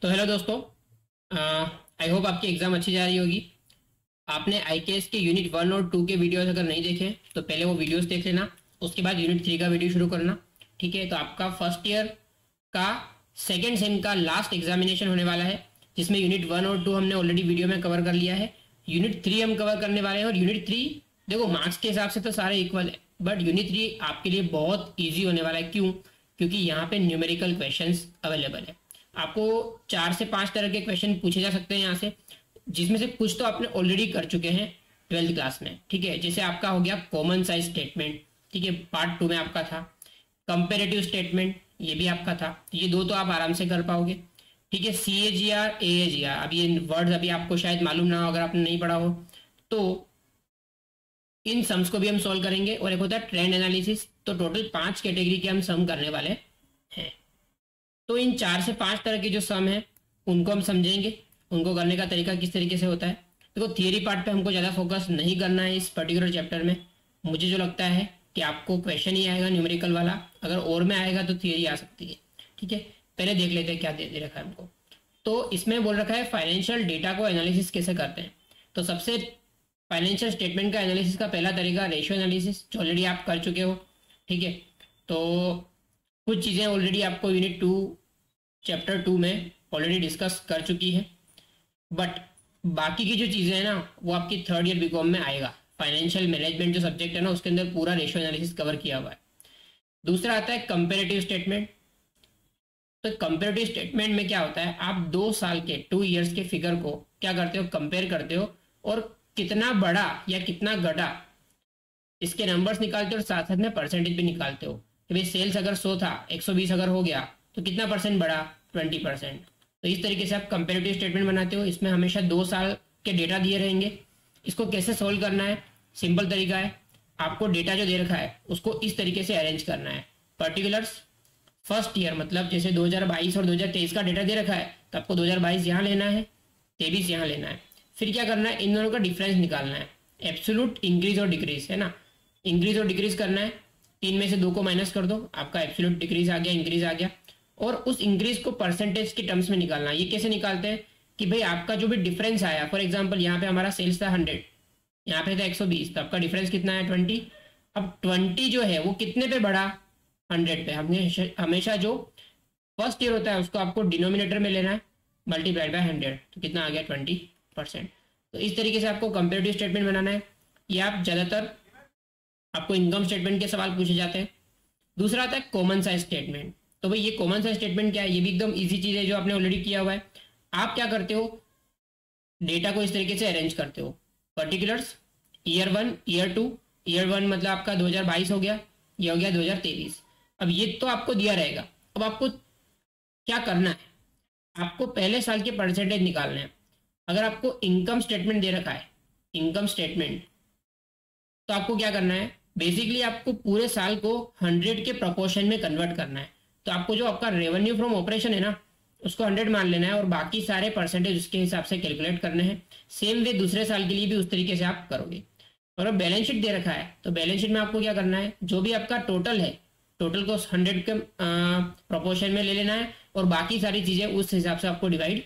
तो हेलो दोस्तों। I hope आपकी एग्ज़ाम अच्छी जा रही होगी। आपने आईकेएस के यूनिट 1 और 2 के वीडियोस अगर नहीं देखे तो पहले वो वीडियोस देख लेना। उसके बाद यूनिट 3 का वीडियो शुरू करना। ठीक है, तो आपका फर्स्ट ईयर का सेकेंड सेम का लास्ट एग्जामिनेशन होने वाला है, जिसमें यूनिट 1 और 2 हमने ऑलरेडी वीडियो में कवर कर लिया है। यूनिट 3 हम कवर करने वाले हैं। और यूनिट 3 देखो, मार्क्स के हिसाब से तो सारे इक्वल है, बट यूनिट 3 आपके लिए बहुत ईजी होने वाला है। क्यों? क्योंकि यहाँ पे न्यूमेरिकल क्वेश्चंस अवेलेबल है। आपको 4 से 5 तरह के क्वेश्चन पूछे जा सकते हैं यहाँ से, जिसमें से कुछ तो आपने ऑलरेडी कर चुके हैं 12th क्लास में। ठीक है, जैसे आपका हो गया कॉमन साइज स्टेटमेंट। ठीक है, पार्ट 2 में आपका था। कंपेरेटिव स्टेटमेंट, ये भी आपका था। ये दो तो आप आराम से कर पाओगे। ठीक है, CAGR AAGR, अब ये वर्ड्स अभी आपको शायद मालूम ना हो अगर आपने नहीं पढ़ा हो तो। इन सम्स को भी हम सॉल्व करेंगे। और एक होता है ट्रेंड एनालिसिस। तो टोटल 5 कैटेगरी के हम सम करने वाले हैं। तो इन 4 से 5 तरह के जो सम है उनको हम समझेंगे, उनको करने का तरीका किस तरीके से होता है। देखो, थियरी पार्ट पे हमको ज़्यादा फोकस नहीं करना है इस पर्टिकुलर चैप्टर में। मुझे जो लगता है कि आपको क्वेश्चन ही आएगा न्यूमेरिकल वाला, अगर और में आएगा तो थियरी आ सकती है। ठीक है, पहले देख लेते हैं क्या दे रखा है हमको। तो इसमें बोल रखा है फाइनेंशियल डेटा को एनालिसिस कैसे करते हैं। तो सबसे फाइनेंशियल स्टेटमेंट का एनालिसिस का पहला तरीका रेशियो एनालिसिस, जो ऑलरेडी आप कर चुके हो। ठीक है, तो कुछ चीज़ें ऑलरेडी आपको यूनिट 2 चैप्टर 2 में ऑलरेडी डिस्कस कर चुकी है, बट बाकी की जो चीज़ें हैं ना वो आपकी थर्ड ईयर बीकॉम में आएगा। फाइनेंशियल मैनेजमेंट जो सब्जेक्ट है ना उसके अंदर पूरा रेशियो एनालिसिस कवर किया हुआ है। दूसरा आता है कंपेरेटिव स्टेटमेंट। तो कंपेरेटिव स्टेटमेंट में क्या होता है, आप 2 साल के 2 ईयर्स के फिगर को क्या करते हो, कंपेयर करते हो और कितना बढ़ा या कितना घटा इसके नंबर्स निकालते हो और साथ साथ में परसेंटेज भी निकालते हो कि भाई सेल्स अगर 100 था, 120 अगर हो गया तो कितना परसेंट बढ़ा, 20%। तो इस तरीके से आप कंपेरेटिव स्टेटमेंट बनाते हो। इसमें हमेशा 2 साल के डेटा दिए रहेंगे। इसको कैसे सोल्व करना है, सिंपल तरीका है। आपको डेटा जो दे रखा है उसको इस तरीके से अरेंज करना है। पर्टिकुलर्स फर्स्ट ईयर, मतलब जैसे 2022 और 2023 का डेटा दे रखा है तो आपको 2022 यहाँ लेना है, 23 यहाँ लेना है। फिर क्या करना है, इन दोनों का डिफरेंस निकालना है। एब्सोल्यूट इंक्रीज और डिक्रीज है ना, इंक्रीज और डिक्रीज करना है। 3 में से 2 को माइनस कर दो, आपका एब्सोल्यूट डिक्रीज आ गया, इंक्रीज आ गया। और उस इंक्रीज को परसेंटेज के टर्म्स में निकालना है। ये कैसे निकालते हैं कि भाई आपका जो भी डिफरेंस आया, फॉर एग्जांपल यहाँ पे हमारा सेल्स था 100, यहाँ पे था 120, तो आपका डिफरेंस कितना है 20। अब 20 जो है वो कितने पे बढ़ा, 100 पे। हमने हमेशा जो फर्स्ट ईयर होता है उसको आपको डिनोमिनेटर में लेना है, मल्टीप्लाइड बाय 100, तो कितना आ गया 20%। तो इस तरीके से आपको कंपेरेटिव स्टेटमेंट बनाना है। ये आप ज़्यादातर आपको इनकम स्टेटमेंट के सवाल पूछे जाते हैं। दूसरा आता है कॉमन साइज स्टेटमेंट। तो भाई ये कॉमन साइज स्टेटमेंट क्या है, ये भी एकदम इजी चीज़ है जो आपने ऑलरेडी किया हुआ है। आप क्या करते हो, डेटा को इस तरीके से अरेंज करते हो। पर्टिकुलर्स ईयर 1 ईयर 2, ईयर 1 मतलब आपका 2022 हो गया, ये हो गया 2023। अब ये तो आपको दिया रहेगा। अब आपको क्या करना है, आपको पहले साल के परसेंटेज निकालने हैं। अगर आपको इनकम स्टेटमेंट दे रखा है, इनकम स्टेटमेंट, तो आपको क्या करना है, बेसिकली आपको पूरे साल को 100 के प्रोपोर्शन में कन्वर्ट करना है। तो आपको जो आपका रेवेन्यू फ्रॉम ऑपरेशन है ना उसको 100 मान लेना है और बाकी सारे परसेंटेज उसके हिसाब से कैलकुलेट करने हैं। सेम वे दूसरे साल के लिए भी उस तरीके से आप करोगे। और अब बैलेंस शीट दे रखा है तो बैलेंस शीट में आपको क्या करना है, जो भी आपका टोटल है, टोटल को 100 के प्रोपोर्शन में ले लेना है और बाकी सारी चीज़ें उस हिसाब से आपको डिवाइड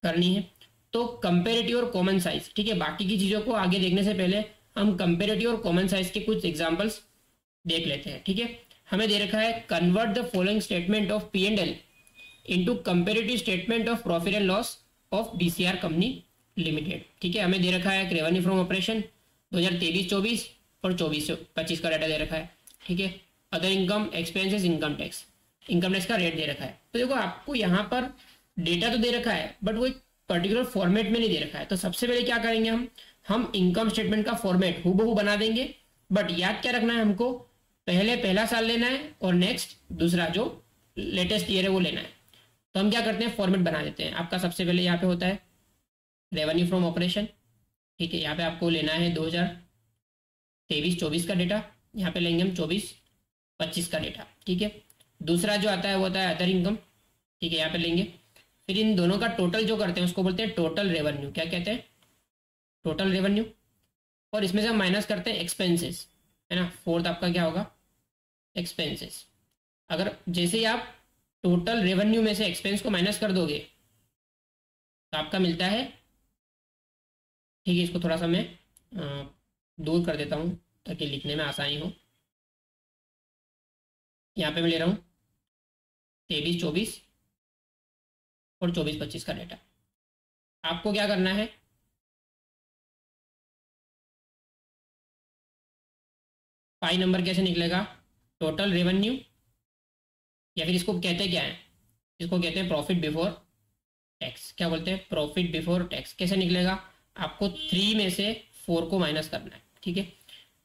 करनी है। तो कंपेरेटिव और कॉमन साइज, ठीक है, बाकी की चीज़ों को आगे देखने से पहले हम कंपेरेटिव और कॉमन साइज के कुछ एग्जांपल्स देख लेते हैं। ठीक है, हमें दे रखा है convert the following statement of P&L into comparative statement of profit and loss of BCR company limited. ठीक है, हमें दे रखा है रेवेन्यू फ्रॉम ऑपरेशन 2023-24 और 24-25 का डाटा दे रखा है। ठीक है, other income expenses, income tax का रेट दे रखा है। तो देखो, आपको यहाँ पर डेटा तो दे रखा है बट वो एक पर्टिकुलर फॉर्मेट में नहीं दे रखा है। तो सबसे पहले क्या करेंगे, हम इनकम स्टेटमेंट का फॉर्मेट हूबहू बना देंगे। बट याद क्या रखना है, हमको पहले पहला साल लेना है और नेक्स्ट दूसरा जो लेटेस्ट ईयर है वो लेना है। तो हम क्या करते हैं, फॉर्मेट बना देते हैं। आपका सबसे पहले यहाँ पे होता है रेवेन्यू फ्रॉम ऑपरेशन। ठीक है, यहाँ पे आपको लेना है 2023-24 का डेटा, यहाँ पे लेंगे हम 24-25 का डेटा। ठीक है, दूसरा जो आता है वो होता है अदर इनकम। ठीक है, यहाँ पे लेंगे। फिर इन दोनों का टोटल जो करते हैं उसको बोलते हैं टोटल रेवेन्यू। क्या कहते हैं, टोटल रेवेन्यू। और इसमें से हम माइनस करते हैं एक्सपेंसेस, है ना। फोर्थ आपका क्या होगा, एक्सपेंसेस। अगर जैसे ही आप टोटल रेवेन्यू में से एक्सपेंस को माइनस कर दोगे तो आपका मिलता है, ठीक है, इसको थोड़ा सा मैं दूर कर देता हूँ ताकि लिखने में आसानी हो। यहाँ पे मैं ले रहा हूँ 23-24 और 24-25 का डेटा। आपको क्या करना है, पाई नंबर कैसे निकलेगा, टोटल रेवेन्यू, या फिर इसको कहते क्या है, इसको कहते हैं प्रॉफिट बिफोर टैक्स। क्या बोलते हैं, प्रॉफिट बिफोर टैक्स। कैसे निकलेगा, आपको 3 में से 4 को माइनस करना है, ठीक है।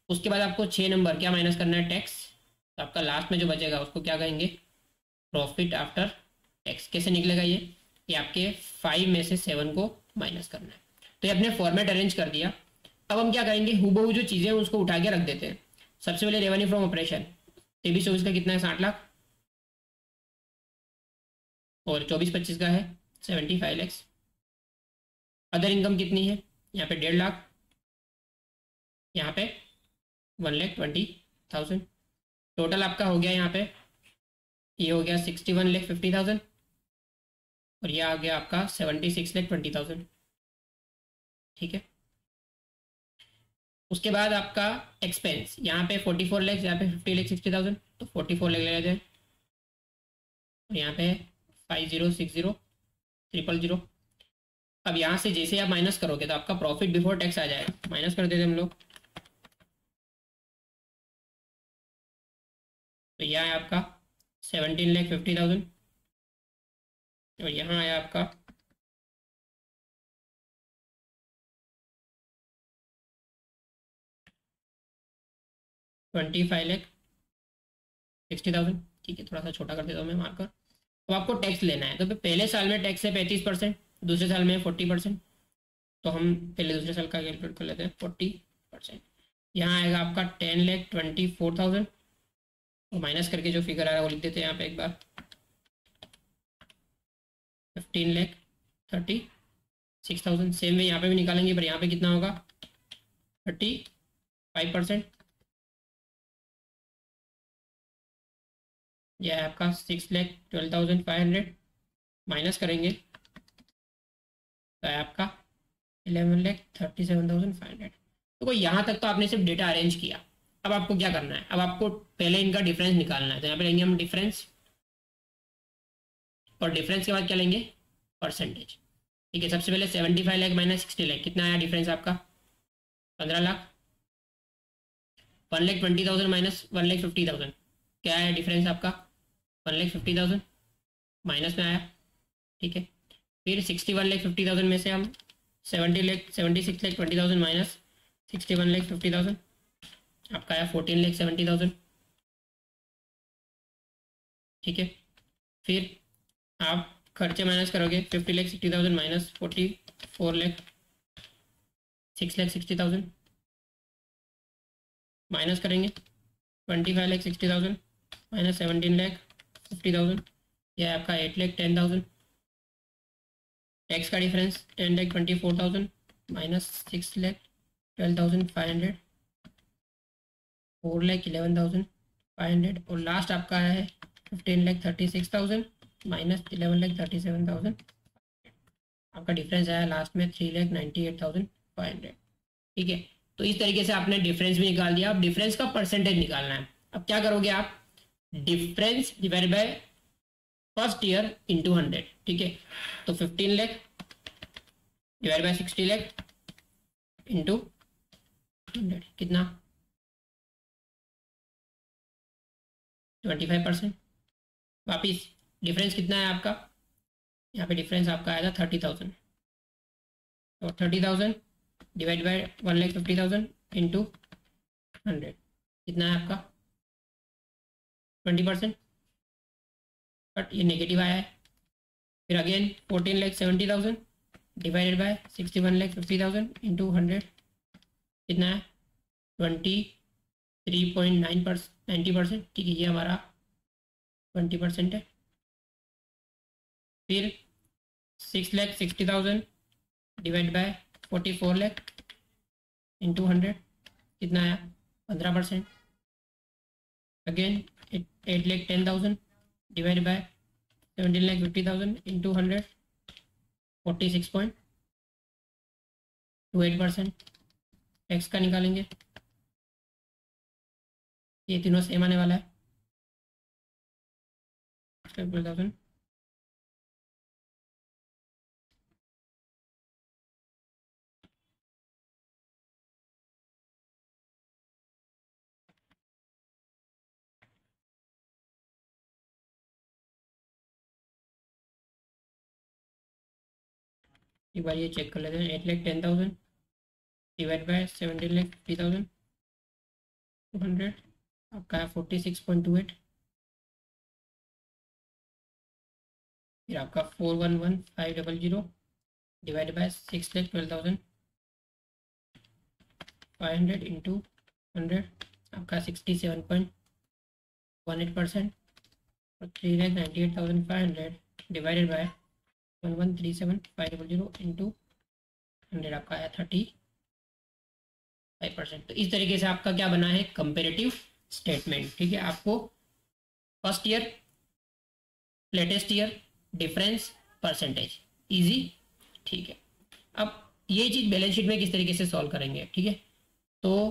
उसके बाद आपको 6 नंबर क्या माइनस करना है, टैक्स। तो आपका लास्ट में जो बचेगा उसको क्या कहेंगे, प्रॉफिट आफ्टर टैक्स। कैसे निकलेगा ये आपके 5 में से 7 को माइनस करना है। तो ये अपने फॉर्मेट अरेंज कर दिया। अब हम क्या करेंगे, हूबहू जो चीज़ें हैं उसको उठा के रख देते हैं। सबसे पहले रेवेन्यू फ्रॉम ऑपरेशन, 23-24 का कितना है, 60 लाख, और 24-25 का है 75 लैक्स। अदर इनकम कितनी है, यहाँ पे 1.5 लाख, यहाँ पे 1,20,000। टोटल आपका हो गया यहाँ पे, ये हो गया 61,50,000, और ये आ गया आपका 76,20,000, ठीक है। उसके बाद आपका एक्सपेंस, यहाँ पे 44 लैक्स, यहाँ पे 50,60,000, तो 44 लाख ले लेते हैं। और यहाँ पे 5060,000। अब यहाँ से जैसे आप माइनस करोगे तो आपका प्रॉफिट बिफोर टैक्स आ जाएगा। माइनस कर देते हम लोग, तो यह है आपका 17,50,000, और यहाँ आया आपका 25,60,000, ठीक है। थोड़ा सा छोटा कर देता हूँ मैं मार्कर। तो आपको टैक्स लेना है, तो पहले साल में टैक्स है 35%, दूसरे साल में 40%। तो हम पहले दूसरे साल का कैलकुलेट कर लेते हैं, 40%। यहाँ आएगा आपका 10,24,000, और माइनस करके जो फिगर आ रहा है वो लिख देते हैं यहाँ पे एक बार, 15,36,000। सेम वे यहाँ पे भी निकालेंगे, पर यहाँ पे कितना होगा, 35%। यह है आपका 6,12,500, माइनस करेंगे तो है आपका 11,37,500। तो कोई यहाँ तक तो आपने सिर्फ डेटा अरेंज किया। अब आपको क्या करना है, अब आपको पहले इनका डिफरेंस निकालना है। तो यहाँ पे लेंगे हम डिफरेंस, और डिफरेंस के बाद क्या लेंगे, परसेंटेज, ठीक है। सबसे पहले 75 लाख माइनस 60 लाख, कितना आया डिफरेंस आपका, 15 लाख। 1,20,000 माइनस 1,50,000, क्या आया डिफरेंस आपका, 1,50,000, माइनस में आया, ठीक है। फिर 61,50,000 में से हम 76,20,000 माइनस 61,50,000, आपका आया 14,70,000, ठीक है। फिर आप खर्चे माइनस करोगे, 50,60,000 माइनस 6,60,000 माइनस करेंगे, 25,60,000 माइनस 17,50,000, यह आपका 8,10,000। टैक्स का डिफरेंस 10,24,000 माइनस 6,12,500, 4,11,500, और लास्ट आपका है 15,36,000 माइनस 11,37,000। आपका डिफरेंस आया लास्ट में 3,98,500, ठीक है। तो इस तरीके से आपने डिफरेंस भी निकाल दिया। अब डिफरेंस का परसेंटेज निकालना है। अब क्या करोगे आप, difference divide by first year into 100, ठीक है। तो 15 lakh divide by 60 lakh into 100, कितना, 25%। वापिस डिफरेंस कितना है आपका, यहाँ पे डिफरेंस आपका आएगा 30,000, तो 30,000 डिवाइड बाय 1,50,000 इंटू 100, कितना है आपका 20%, बट ये नेगेटिव आया है। फिर अगेन 14,70,000 डिवाइडेड बाय 61,50,000 इंटू 100, कितना है 23.90%, ठीक है। ये हमारा 20% है। फिर 6,60,000 डिवाइड बाय 44 लाख इंटू 100, कितना आया 15%। Again 8,10,000 divide by 17,50,000 into 100, 46.28%। Tax का निकालेंगे, ये तीनों सेम आने वाला है। 12,000 एक बार ये चेक कर लेते हैं। 8,10,000 डिवाइड बाय 17,50,200 आपका है 46.28। फिर आपका 411,500 डिवाइड बाय 6,12,500 इंटू 100 आपका 67.18%। और 3,98,500 डिवाइडेड बाय 11,37,500 इंटू 100 आपका है 35%। तो इस तरीके से आपका क्या बना है, कंपेरेटिव स्टेटमेंट। ठीक है, आपको first year, latest year, difference, percentage, easy. ठीक है, अब ये चीज़ बैलेंस शीट में किस तरीके से सॉल्व करेंगे। ठीक है, तो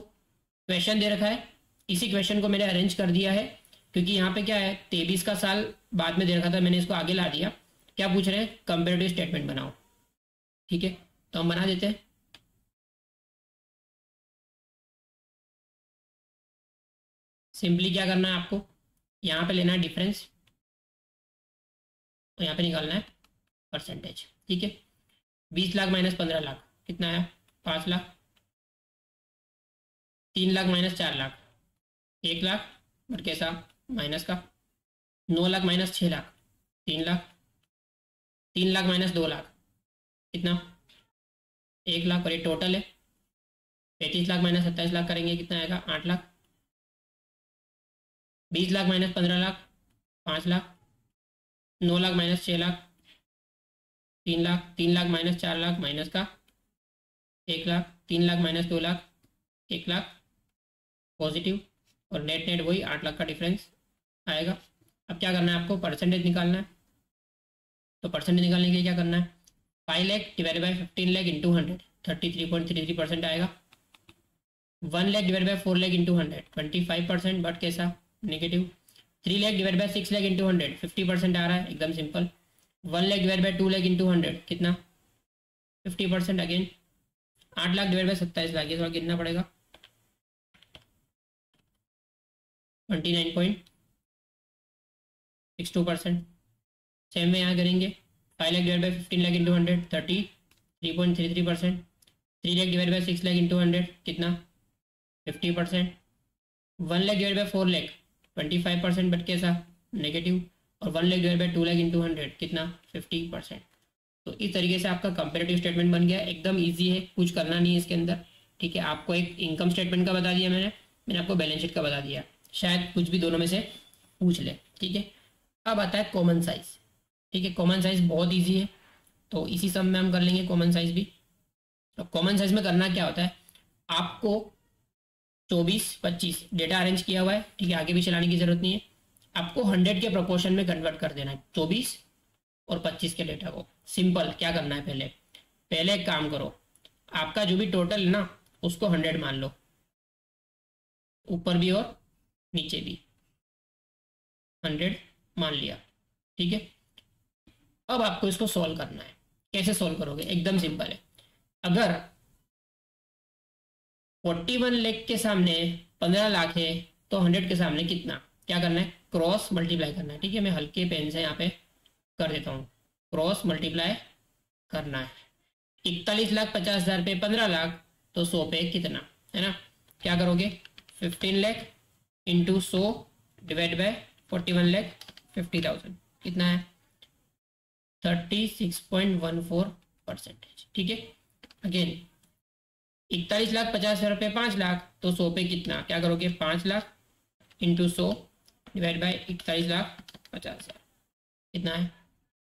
क्वेश्चन दे रखा है, इसी क्वेश्चन को मैंने अरेंज कर दिया है, क्योंकि यहाँ पे क्या है 23 का साल बाद में दे रखा था, मैंने इसको आगे ला दिया। क्या पूछ रहे हैं, कंपेरेटिव स्टेटमेंट बनाओ। ठीक है, तो हम बना देते हैं। सिंपली क्या करना है आपको, यहाँ पे लेना है डिफरेंस और यहाँ पे निकालना है परसेंटेज। ठीक है, 20 लाख माइनस 15 लाख कितना है, 5 लाख। 3 लाख माइनस 4 लाख 1 लाख, और कैसा माइनस का। 9 लाख माइनस 6 लाख 3 लाख। 3 लाख माइनस 2 लाख कितना, 1 लाख। और ये टोटल है 35 लाख माइनस 27 लाख करेंगे कितना आएगा, 8 lakh. 20 lakh minus 15 lakh 5 lakh. 9 lakh minus 6 lakh 3 lakh. 3 lakh minus 4 lakh minus का 1 लाख। 3 lakh minus 2 lakh 1 lakh positive. और नेट नेट वही 8 लाख का डिफरेंस आएगा। अब क्या करना है आपको, परसेंटेज निकालना है। तो परसेंटेज निकालने के लिए क्या करना है, 5 lakh divide by 15 lakh into 100 33.33% आएगा। 1 lakh divide by 4 lakh into 100 25%, but कैसा negative. 3 lakh divide by 6 lakh into 100 50% आ रहा है, एकदम simple. 1 lakh divide by 2 lakh into 100 कितना 50% again. 8 lakh divide by 27 lakh, ये थोड़ा गिनना पड़ेगा, 29.62%। सेम में यहाँ करेंगे, 5 lakh divide by 15 lakh into 100 33.33%। 3 lakh divide by 6 lakh into 100 कितना 50%। 1 lakh divide by 4 lakh 25%, but कैसा नेगेटिव। और 1 lakh divide by 2 lakh into 100 कितना 50%। तो इस तरीके से आपका कंपेरेटिव स्टेटमेंट बन गया, एकदम इजी है, कुछ करना नहीं है इसके अंदर। ठीक है, आपको एक इनकम स्टेटमेंट का बता दिया मैंने आपको बैलेंस शीट का बता दिया, शायद कुछ भी दोनों में से पूछ ले। ठीक है, अब आता है कॉमन साइज। ठीक है, कॉमन साइज बहुत ईजी है, तो इसी सब में हम कर लेंगे कॉमन साइज भी। तो कॉमन साइज में करना क्या होता है, आपको 24-25 डेटा अरेंज किया हुआ है। ठीक है, आगे भी चलाने की जरूरत नहीं है, आपको 100 के प्रोपोर्शन में कन्वर्ट कर देना है 24 और 25 के डेटा को। सिंपल, क्या करना है, पहले एक काम करो, आपका जो भी टोटल है ना उसको 100 मान लो, ऊपर भी और नीचे भी 100 मान लिया। ठीक है, अब आपको इसको सॉल्व करना है। कैसे सॉल्व करोगे, एकदम सिंपल है। अगर 41 लाख के सामने 15 लाख है तो 100 के सामने कितना, क्या करना है, क्रॉस मल्टीप्लाई करना है। ठीक है, मैं हल्के पेन से यहाँ पे कर देता हूँ, क्रॉस मल्टीप्लाई करना है। 41,50,000 पे 15 लाख तो 100 पे कितना है ना, क्या करोगे, 15 lakh into 100 divide by 41 lakh 50,000 कितना है 36.14%। ठीक है, अगेन 41,50,000 पे 5 लाख तो 100 पे कितना, क्या करोगे, 5 लाख इंटू 100 डिवाइड बाई 41,50,000 कितना है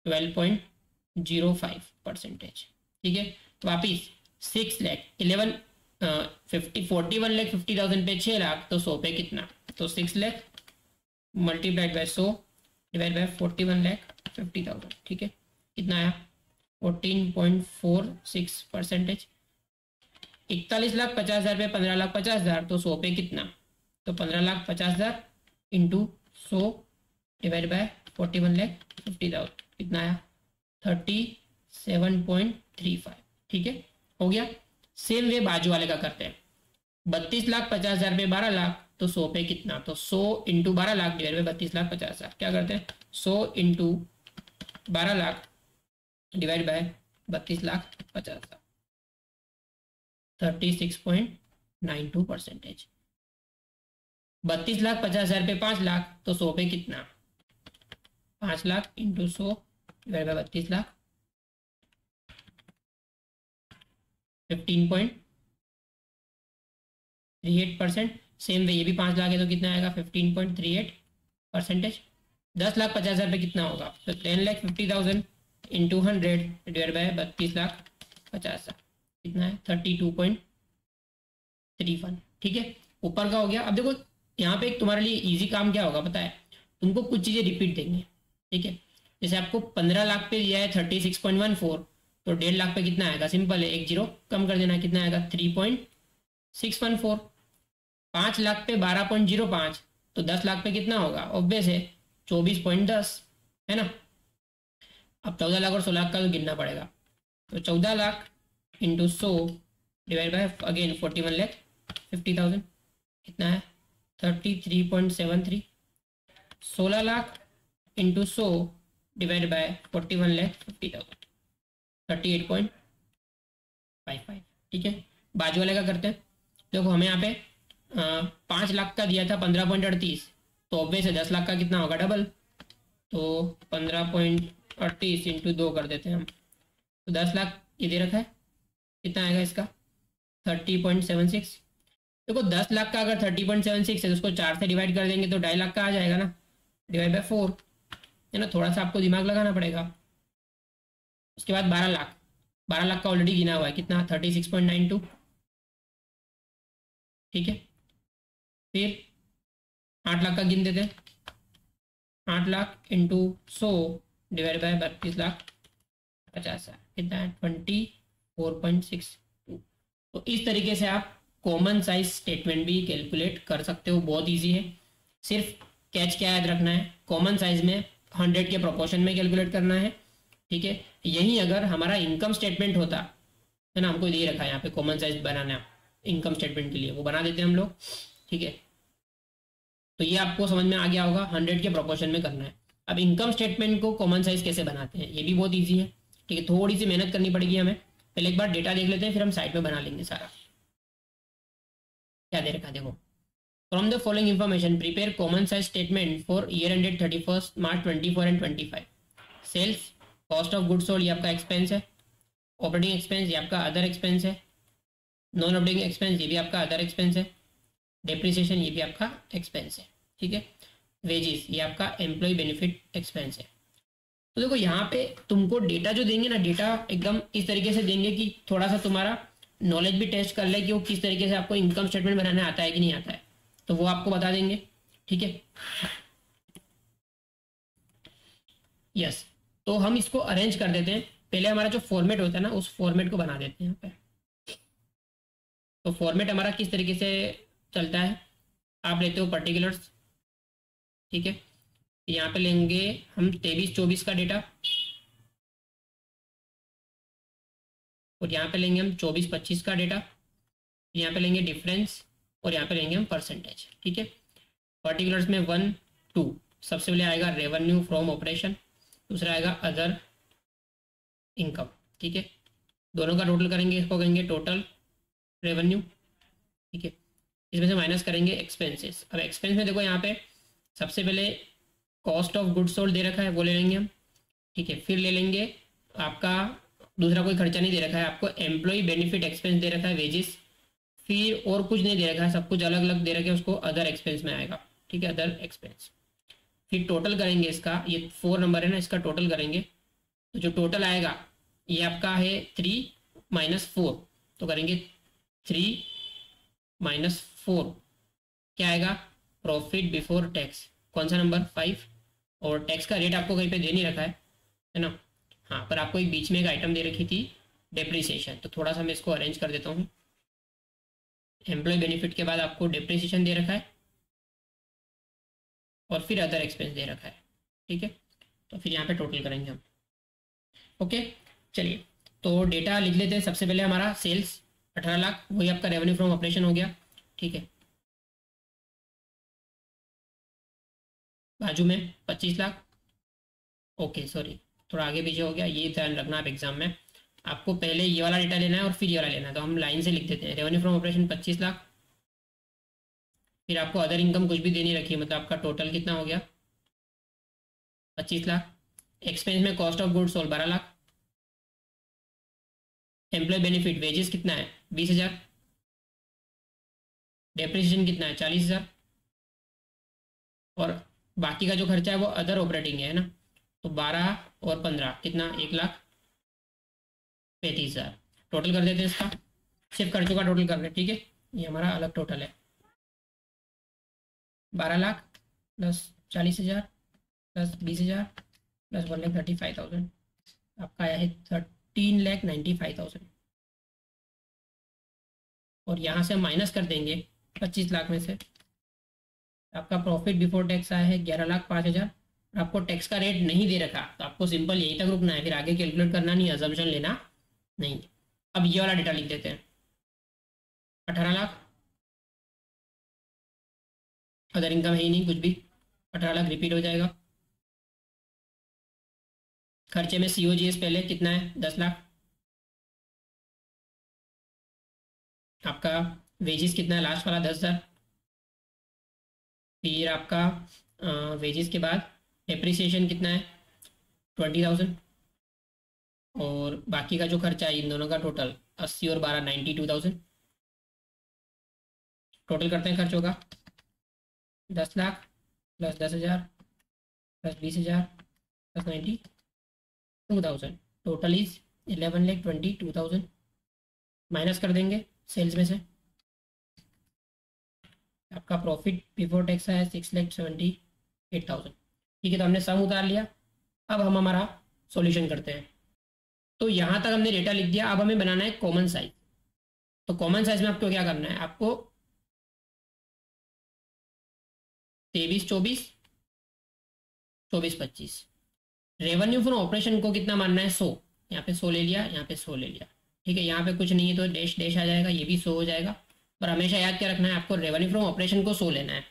12.05%। ठीक है, तो वापिस 6 लाख 41 लाख 50,000 पे 6 लाख तो 100 पे कितना, तो 6 lakh multiplied by 100 divide by 41 lakh 50,000। ठीक है, कितना आया 14.46%। 41,50,000 पे 15,50,000, तो 100 पे कितना? तो 15,50,000 इंटू 100 डिवाइड बाय 41,50,000 कितना आया? 37.35। ठीक है, हो गया। सेम वे बाजू वाले का करते हैं। 32,50,000 पे 12,00,000, तो 100 पे कितना? तो 100 इंटू 12,00,000 डिवाइड बाय 32,50,000। क्या करते हैं? 100 इंटू 12,00,000 डिवाइड बाय 32,50,000, 36.92%। 32,50,000 पे 5,00,000, तो 100 पे कितना? 5,00,000 into 100 divide by 32,00,000, 15.38%। Same way ये भी 5,00,000 है, तो कितना आएगा? 15.38%। 10,50,000 पे कितना होगा? तो 10,50,000 इंटू 100 डिवाइड बाय 32,50,000 कितना है? 32.31। ठीक है, ऊपर का हो गया। अब देखो यहाँ पे तुम्हारे लिए इजी काम क्या होगा पता है? तुमको कुछ चीज़ें रिपीट देंगे। ठीक है, जैसे आपको 15,00,000 पे दिया है 36.14, तो 1,50,000 पे कितना आएगा? सिंपल है, एक जीरो कम कर देना, कितना आएगा? 3.614। 5,00,000 पे 12.05, तो 10,00,000 पे कितना होगा? ऑब्वियस है 24.10, है ना। अब 14,00,000 और 16,00,000 का तो गिनना पड़ेगा। तो 14,00,000 इंटू 100 डिवाइड बाय अगेन 41,50,000 कितना है? 33.73। 16,00,000 इंटू 100 डिवाइड बाय 41,50,000, 38.55। ठीक है, बाजू वाले का करते हैं। देखो हमें यहाँ पे 5,00,000 का दिया था 15.38, तो ऑब्वियस है 10,00,000 का कितना होगा? डबल। तो 15.38 इंटू 2 कर देते हैं हम, तो 10,00,000 ये दे रखा है, कितना आएगा इसका? 30.76। देखो 10,00,000 का अगर 30.76 है तो उसको 4 से डिवाइड कर देंगे तो 2.5 लाख का आ जाएगा ना, डिवाइड बाय 4, है ना। थोड़ा सा आपको दिमाग लगाना पड़ेगा। उसके बाद 12,00,000, 12,00,000 का ऑलरेडी गिना हुआ है, कितना? 36.92। ठीक है, फिर 8,00,000 का गिन देते हैं। 8,00,000 इंटू 100 डिवाइड बाय 32,50,000 कितना है? 24.62। तो इस तरीके से आप कॉमन साइज स्टेटमेंट भी कैलकुलेट कर सकते हो, बहुत इजी है। सिर्फ कैच क्या याद रखना है? कॉमन साइज में 100 के प्रोपोर्शन में कैलकुलेट करना है। ठीक है, यही अगर हमारा इनकम स्टेटमेंट होता है ना, हमको दे रखा है यहाँ पे कॉमन साइज बनाना इनकम स्टेटमेंट के लिए, वो बना देते हैं हम लोग। ठीक है, तो ये आपको समझ में आ गया होगा, 100 के प्रोपोर्शन में करना है। अब इनकम स्टेटमेंट को कॉमन साइज कैसे बनाते हैं, ये भी बहुत ईजी है। ठीक है, थोड़ी सी मेहनत करनी पड़ेगी हमें। पहले एक बार डेटा देख लेते हैं, फिर हम साइड में बना लेंगे सारा। क्या दे रखा है देखो, from the following information prepare common size statement for year ended 31 March 24 and 25। Sales, cost of goods sold ये आपका एक्सपेंस है। ऑपरेटिंग एक्सपेंस ये आपका अदर एक्सपेंस है। नॉन ऑपरेटिंग एक्सपेंस ये भी आपका अदर एक्सपेंस है। डेप्रिसिएशन ये भी आपका एक्सपेंस है। ठीक है, वेजेस ये आपका एम्प्लॉय बेनिफिट एक्सपेंस है। तो देखो यहाँ पे तुमको डेटा जो देंगे ना, डेटा एकदम इस तरीके से देंगे कि थोड़ा सा तुम्हारा नॉलेज भी टेस्ट कर ले कि वो किस तरीके से आपको इनकम स्टेटमेंट बनाना आता है कि नहीं आता है, तो वो आपको बता देंगे। ठीक है, यस। तो हम इसको अरेंज कर देते हैं। पहले हमारा जो फॉर्मेट होता है ना, उस फॉर्मेट को बना देते हैं यहाँ पे। तो फॉर्मेट हमारा किस तरीके से चलता है, आप लेते हो पर्टिकुलर्स। ठीक है, यहाँ पे लेंगे हम 23-24 का डेटा, और यहाँ पे लेंगे हम 24-25 का डेटा। यहाँ पे लेंगे डिफरेंस, और यहाँ पे लेंगे हम परसेंटेज। ठीक है, पर्टिकुलर्स में 1, 2 सबसे पहले आएगा रेवेन्यू फ्रॉम ऑपरेशन, दूसरा आएगा अदर इनकम। ठीक है, दोनों का टोटल करेंगे, इसको कहेंगे टोटल रेवेन्यू। ठीक है, इसमें से माइनस करेंगे एक्सपेंसेस। अब एक्सपेंस में देखो यहाँ पे सबसे पहले कॉस्ट ऑफ गुड्स सोल्ड दे रखा है, वो ले लेंगे हम। ठीक है, फिर ले लेंगे आपका दूसरा कोई खर्चा नहीं दे रखा है आपको, एम्प्लॉय बेनिफिट एक्सपेंस दे रखा है, वेजेस। फिर और कुछ नहीं दे रखा है, सब कुछ अलग अलग दे रखा है, उसको अदर एक्सपेंस में आएगा। ठीक है, अदर एक्सपेंस। फिर टोटल करेंगे इसका, ये 4 नंबर है ना, इसका टोटल करेंगे, तो जो टोटल आएगा ये आपका है 3 - 4, तो करेंगे 3 - 4 क्या आएगा? Profit before tax. कौन सा नंबर? 5। और टैक्स का रेट आपको कहीं पे दे नहीं रखा है ना, हाँ, पर आपको एक बीच में एक आइटम दे रखी थी डेप्रिसिएशन, तो थोड़ा सा मैं इसको अरेंज कर देता हूँ। एम्प्लॉय बेनिफिट के बाद आपको डेप्रिसिएशन दे रखा है और फिर अदर एक्सपेंस दे रखा है, ठीक है। तो फिर यहाँ पे टोटल करेंगे हम। ओके, चलिए तो डेटा लिख लेते हैं। सबसे पहले हमारा सेल्स 18 लाख, वही आपका रेवेन्यू फ्रॉम ऑपरेशन हो गया, ठीक है। बाजू में 25 लाख, ओके सॉरी थोड़ा आगे पीछे हो गया, ये ध्यान रखना आप एग्जाम में। आपको पहले ये वाला डेटा लेना है और फिर ये वाला लेना है, तो हम लाइन से लिख देते हैं। रेवेन्यू फ्रॉम ऑपरेशन 25 लाख, फिर आपको अदर इनकम कुछ भी देनी रखी है, मतलब आपका टोटल कितना हो गया 25 लाख। एक्सपेंस में cost of goods sold 12 lakh. Employ benefit wages कितना है 20,000। डेप्रिसिएशन कितना है 40,000। और बाकी का जो खर्चा है वो अदर ऑपरेटिंग है ना, तो 12 और 15 कितना 1,35,000। टोटल कर देते हैं इसका, सिर्फ खर्चों का टोटल कर रहे हैं, ठीक है। ये हमारा अलग टोटल है, 12 लाख प्लस 40,000 प्लस 20,000 प्लस 1,35,000, आपका आया है 13,95,000। और यहाँ से हम माइनस कर देंगे 25 लाख में से, आपका प्रॉफिट बिफोर टैक्स आया है 11,05,000। आपको टैक्स का रेट नहीं दे रखा, तो आपको सिंपल यहीं तक रुकना है, फिर आगे कैलकुलेट करना नहीं, अजम्पशन लेना नहीं। अब ये वाला डेटा लिख देते हैं 18 लाख। अदर इनकम है ही नहीं कुछ भी, 18 लाख रिपीट हो जाएगा। खर्चे में COGS पहले कितना है 10 लाख। आपका वेजेस कितना है लास्ट वाला 10,000। फिर आपका वेजेस के बाद डेप्रिसिएशन कितना है 20,000। और बाकी का जो खर्चा है इन दोनों का टोटल 80 और 12 92,000। टोटल करते हैं खर्चों का, 10 lakh plus 10,000 plus 20,000 plus 92,000, total is 11,22,000। Minus कर देंगे सेल्स में से, आपका प्रॉफिट बिफोर टैक्स है 6,78,000, ठीक है। तो हमने सम उतार लिया। अब हम हमारा सॉल्यूशन करते हैं। तो यहाँ तक हमने डेटा लिख दिया, अब हमें बनाना है कॉमन साइज। तो कॉमन साइज में आपको क्या करना है, आपको 23, 24, 24, 25। रेवेन्यू फ्रॉम ऑपरेशन को कितना मानना है 100, यहाँ पे 100 ले लिया, यहाँ पे 100 ले लिया, ठीक है। यहाँ पे कुछ नहीं है तो डैश डैश आ जाएगा, ये भी 100 हो जाएगा। पर हमेशा याद क्या रखना है, आपको रेवेन्यू फ्रॉम ऑपरेशन को 100 लेना है,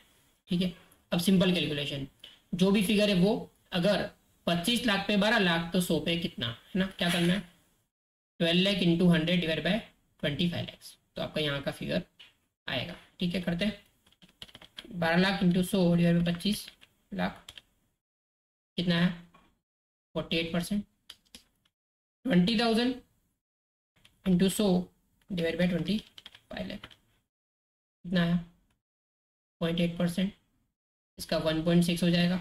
ठीक है। अब सिंपल कैलकुलेशन, जो भी फिगर है वो, अगर 25 लाख पे 12 लाख तो 100 पे कितना है ना, क्या करना है 12 lakh into 100 divide by 25 lakhs, तो आपका यहाँ का फिगर आएगा, ठीक है। करते हैं 12 lakh into 100 divide by 25 lakh कितना है 48%। 20,000 इंटू 100 डिवाइड बाई 25 लाख कितना है 0.8%, इसका 1.6 हो जाएगा,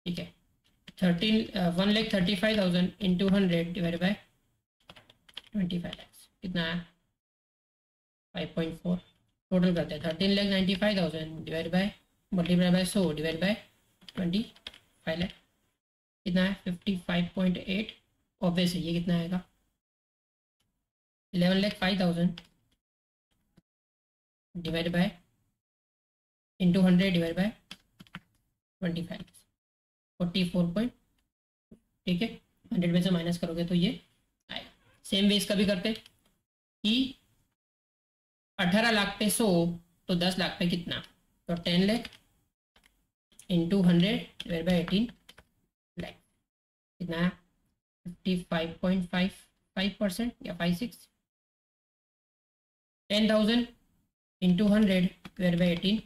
ठीक है। 1,35,000 इंटू 100 डिवाइड बाई 25 लैक्स कितना है 5.4। टोटल करते हैं 13,95,000 divide by multiply by 100 divide by 25 lakh कितना है 55.8। ऑब्वियस है ये कितना आएगा 11,05,000 divide by into 100 divide by 25 44. ठीक है, 100 में से माइनस करोगे तो ये आएगा। सेम वे इसका भी करते कि 18 लाख पे 100 तो 10 लाख पे कितना, तो 10 lakh into 100 divide by 18 lakh कितना है 55.55% या 56। 10,000 इंटू 100 डिवाइड बाई 18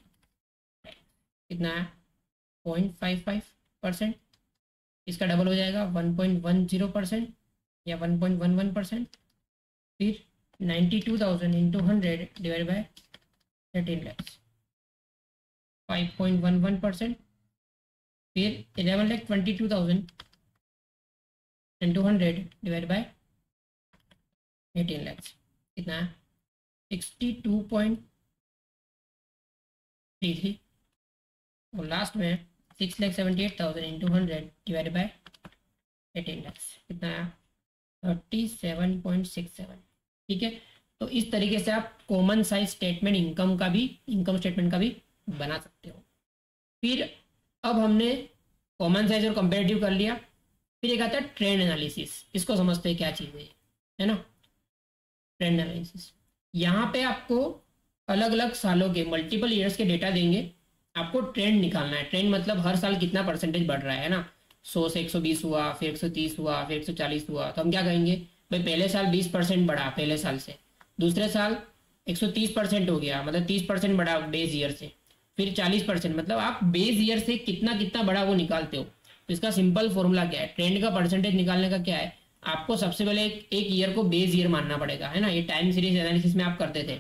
कितना है 0.55%। इसका डबल हो जाएगा 1.10% या 1.11%। फिर 92,000 इंटू 100 डिवाइड बाय 13 लैक्स 5.11%। फिर 11,22,000 इंटू 100 डिवाइड बाय 18 लैक्स कितना है 62.33। और लास्ट में 6,78,000 इंटू 100 डिवाइड बाय 18 लैक्स कितना आया 37.67। ठीक है, तो इस तरीके से आप common size statement income statement का भी बना सकते हो। फिर अब हमने कॉमन साइज और कंपेरेटिव कर लिया, फिर एक आता है ट्रेंड एनालिसिस। इसको समझते हैं क्या चीज़ है ना। ट्रेंड एनालिसिस, यहाँ पे आपको अलग अलग सालों के मल्टीपल ईयर्स के डेटा देंगे, आपको ट्रेंड निकालना है। ट्रेंड मतलब हर साल कितना परसेंटेज बढ़ रहा है ना। 100 से 120 हुआ, फिर 130 हुआ, फिर 140 हुआ, तो हम क्या कहेंगे भाई पहले साल 20% बढ़ा पहले साल से, दूसरे साल 130% हो गया मतलब 30% बढ़ा बेस ईयर से, फिर 40%, मतलब आप बेस ईयर से कितना कितना बढ़ा वो निकालते हो। तो इसका सिंपल फॉर्मूला क्या है, ट्रेंड का परसेंटेज निकालने का क्या है, आपको सबसे पहले एक ईयर को बेस ईयर मानना पड़ेगा, है ना। ये टाइम सीरीज एनालिसिस में आप करते थे।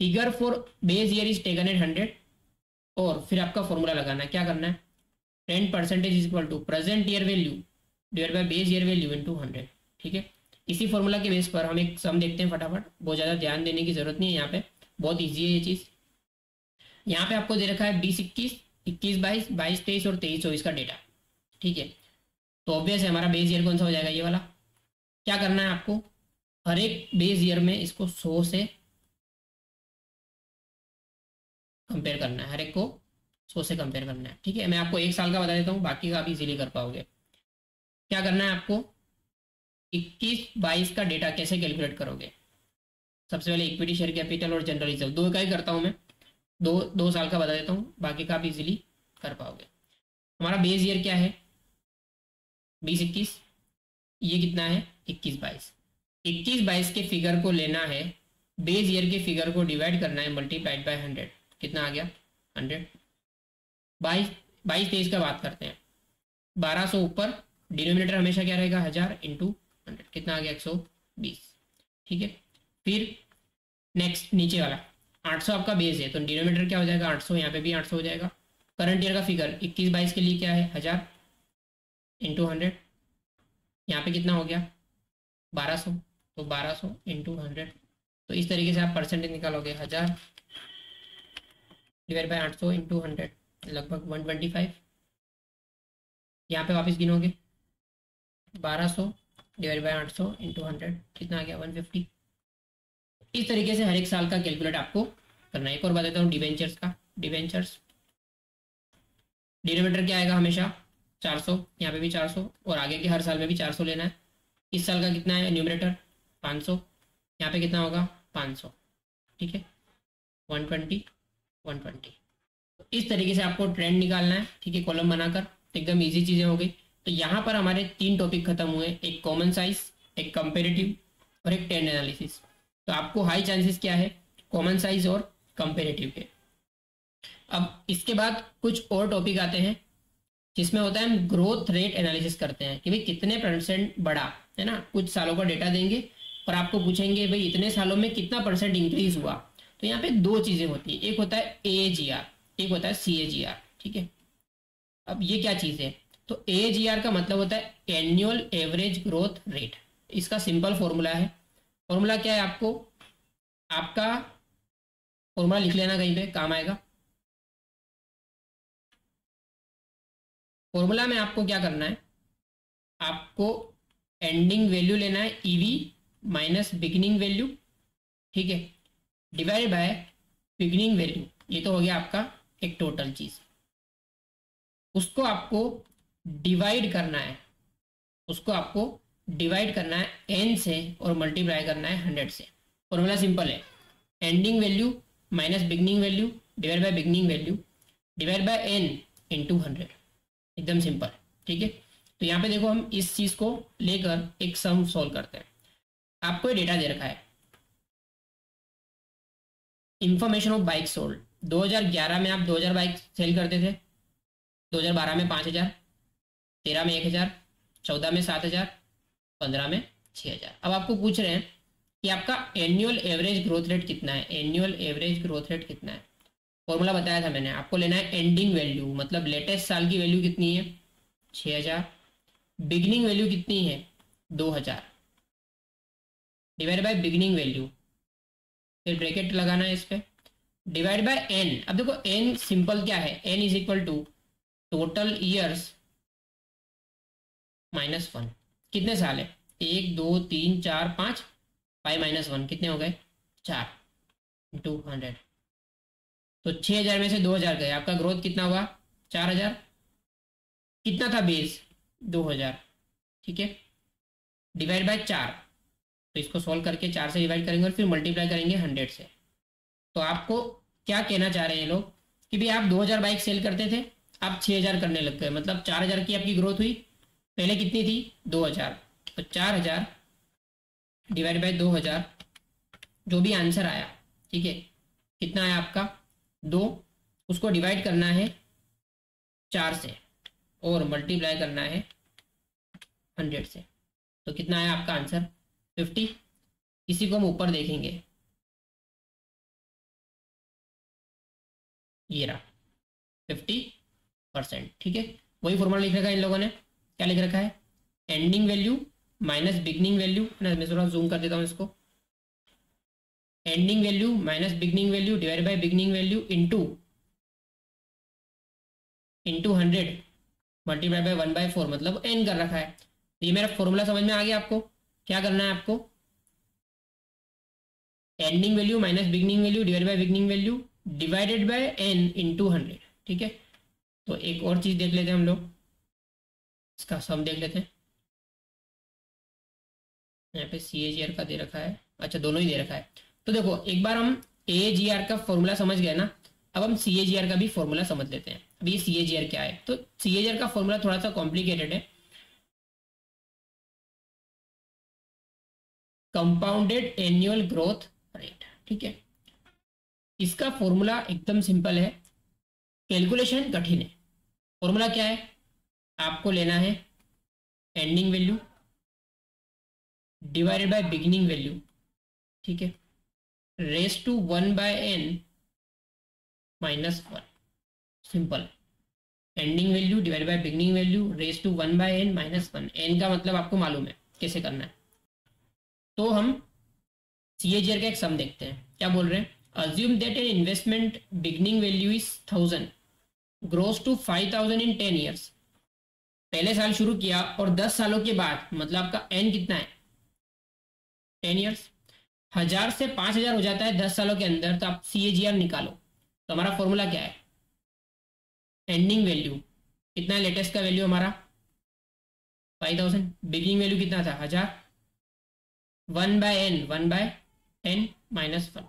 Figure for base year is taken at 100, और फिर आपका फॉर्मूला लगाना है, क्या करना है, trend percentage is equal to present year value divide by base year value into 100। ठीक है, इसी फॉर्मूला के बेस पर हम एक सम देखते हैं फटाफट, बहुत ज़्यादा ध्यान देने की जरूरत नहीं है यहाँ पे, बहुत ईजी है ये चीज़। यहाँ पे आपको दे रखा है 20-21, 21-22, 22-23 और 23-24 का डेटा। ठीक है, तो ऑब्वियस है हमारा बेस ईयर कौन सा हो जाएगा, ये वाला। क्या करना है आपको, हर एक बेस ईयर में इसको 100 से कंपेयर करना है, हर एक को 100 से कंपेयर करना है। ठीक है, मैं आपको एक साल का बता देता हूँ, बाकी का आप इजीली कर पाओगे। क्या करना है आपको, 21-22 का डेटा कैसे कैलकुलेट करोगे। सबसे पहले इक्विटी, शेयर कैपिटल और जनरल रिजर्व, दो का ही करता हूँ मैं, दो साल का बता देता हूँ, बाकी का आप इजीली कर पाओगे। हमारा बेस ईयर क्या है 20-21, ये कितना है 21-22। 21-22 के फिगर को लेना है, बेस ईयर के फिगर को डिवाइड करना है, मल्टीप्लाइड बाय 100, कितना आ गया 100। 22-23 का बात करते हैं, 1200 ऊपर, डिनोमिनेटर हमेशा क्या रहेगा 1000 इंटू 100, कितना आ गया 120। ठीक है, फिर नेक्स्ट नीचे वाला 800 आपका बेस है, तो डिनोमिनेटर क्या हो जाएगा 800, यहाँ पे भी 800 हो जाएगा। करंट ईयर का फिगर 21-22 के लिए क्या है 1000 इंटू 100, यहाँ पे कितना हो गया 1200, तो 1200 इंटू 100। तो इस तरीके से आप परसेंटेज निकालोगे, 1000 डिवाइड बाई 800 इंटू 100, लगभग 125। यहाँ पे वापस गिनोगे 1200 डिवाइड बाई 800 इंटू 100, कितना आ गया 150। इस तरीके से हर एक साल का कैलकुलेट आपको करना है। एक और बता देता हूँ डिवेंचर्स का। डिवेंचर्स डिनोमिनेटर क्या आएगा हमेशा 400, यहाँ पे भी 400, और आगे के हर साल में भी 400 लेना है। इस साल का कितना है न्यूमरेटर 500, यहाँ पे कितना होगा 500। ठीक है, 120 120। इस तरीके से आपको ट्रेंड निकालना है। ठीक है, कॉलम बनाकर, एकदम इजी चीज़ें हो गई। तो यहाँ पर हमारे 3 टॉपिक खत्म हुए, एक कॉमन साइज, एक कंपेरेटिव और एक ट्रेंड एनालिसिस। तो आपको हाई चांसेस क्या है कॉमन साइज और कंपेरेटिव के। अब इसके बाद कुछ और टॉपिक आते हैं जिसमें होता है हम ग्रोथ रेट एनालिसिस करते हैं कि भाई कितने परसेंट बढ़ा, है ना। कुछ सालों का डेटा देंगे और आपको पूछेंगे भाई इतने सालों में कितना परसेंट इंक्रीज हुआ। तो यहाँ पे 2 चीज़ें होती है, एक होता है AGR, एक होता है CAGR। ठीक है, अब ये क्या चीज़ है, तो AGR का मतलब होता है एनुअल एवरेज ग्रोथ रेट। इसका सिंपल फॉर्मूला है, फॉर्मूला क्या है, आपका फॉर्मूला लिख लेना कहीं पे काम आएगा। फॉर्मूला में आपको क्या करना है, आपको एंडिंग वैल्यू लेना है EV माइनस बिगिनिंग वैल्यू। ठीक है, डिवाइड बाय बिगिनिंग वैल्यू, ये तो हो गया आपका एक टोटल चीज। उसको आपको डिवाइड करना है, n से और मल्टीप्लाई करना है 100 से। फॉर्मूला सिंपल है, ending value minus beginning value divide by beginning value divide by n into 100, एकदम सिंपल। ठीक है, तो यहाँ पे देखो हम इस चीज को लेकर एक सम सॉल्व करते हैं। आपको ये डेटा दे रखा है, इंफॉर्मेशन ऑफ बाइक सोल्ड। 2011 में आप 2000 बाइक सेल करते थे, 2012 में 5000, 13 में 1000, 14 में 7000, 15 में 6000। अब आपको पूछ रहे हैं कि आपका एनुअल एवरेज ग्रोथ रेट कितना है, एनुअल एवरेज ग्रोथ रेट कितना है। फॉर्मूला बताया था मैंने, आपको लेना है एंडिंग वैल्यू, मतलब लेटेस्ट साल की वैल्यू कितनी है 6000, बिगिनिंग वैल्यू कितनी है 2000, डिवाइड बाय बिगिनिंग वैल्यू, फिर ब्रैकेट लगाना है इस पे, डिवाइड बाय n। अब देखो n सिंपल क्या है, n is equal to total years -1 कितने साल है? 1 2 3 4 5, 5 - 1 कितने हो गए? 4 इंटू 100। तो 6,000 में से 2,000 गए, आपका ग्रोथ कितना हुआ? 4,000। कितना था बेस? 2,000। ठीक है, डिवाइड बाय 4। तो इसको सॉल्व करके 4 से डिवाइड करेंगे और फिर मल्टीप्लाई करेंगे 100 से। तो आपको क्या कहना चाह रहे हैं ये लोग कि भाई आप 2,000 बाइक सेल करते थे, आप 6,000 करने लग गए, मतलब 4,000 की आपकी ग्रोथ हुई। पहले कितनी थी? 2,000। तो 4,000 डिवाइड बाय 2,000, जो भी आंसर आया, ठीक है, कितना आया आपका? 2। उसको डिवाइड करना है 4 से और मल्टीप्लाई करना है 100 से। तो कितना आया आपका आंसर? 50। इसी को हम ऊपर देखेंगे, ये रहा 50%। ठीक है, वही फॉर्मूला लिख रखा है इन लोगों ने। क्या लिख रखा है? Ending value minus beginning value, ना मैं थोड़ा जूम कर देता हूँ इसको। Ending value minus beginning value divide by beginning value into 100 multiply by 1/4, मतलब एन कर रखा है। ये मेरा फॉर्मूला समझ में आ गया आपको? क्या करना है आपको? Ending value minus beginning value divide by beginning value divided by N into 100। ठीक है, तो एक और चीज देख लेते हैं हम लोग, इसका सम देख लेते हैं। यहाँ पे CAGR का दे रखा है, अच्छा दोनों ही दे रखा है। तो देखो एक बार हम AGR का फॉर्मूला समझ गए ना, अब हम CAGR का भी फॉर्मूला समझ लेते हैं। अब ये CAGR क्या है? तो CAGR का फॉर्मूला थोड़ा सा कॉम्प्लिकेटेड है। Compounded annual growth rate. ठीक है, इसका फॉर्मूला एकदम सिंपल है, कैलकुलेशन कठिन है। फॉर्मूला क्या है? आपको लेना है ending value divided by beginning value, ठीक है, raise to 1/n -1। Simple, ending value divide by beginning value raise to 1/n -1। n का मतलब आपको मालूम है कैसे करना है। तो हम CAGR का एक सम देखते हैं, क्या बोल रहे हैं? Assume that an investment beginning value is 1000 grows to 5,000 in 10 years. पहले साल शुरू किया और 10 सालों के बाद, मतलब आपका n कितना है? 10 ईयर्स। 1000 से 5,000 हो जाता है 10 सालों के अंदर, तो आप CAGR निकालो। तो हमारा फॉर्मूला क्या है? एंडिंग वैल्यू कितना है? लेटेस्ट का वैल्यू हमारा 5,000। बिगिनिंग वैल्यू कितना था? 1000। 1/n 1/10 -1।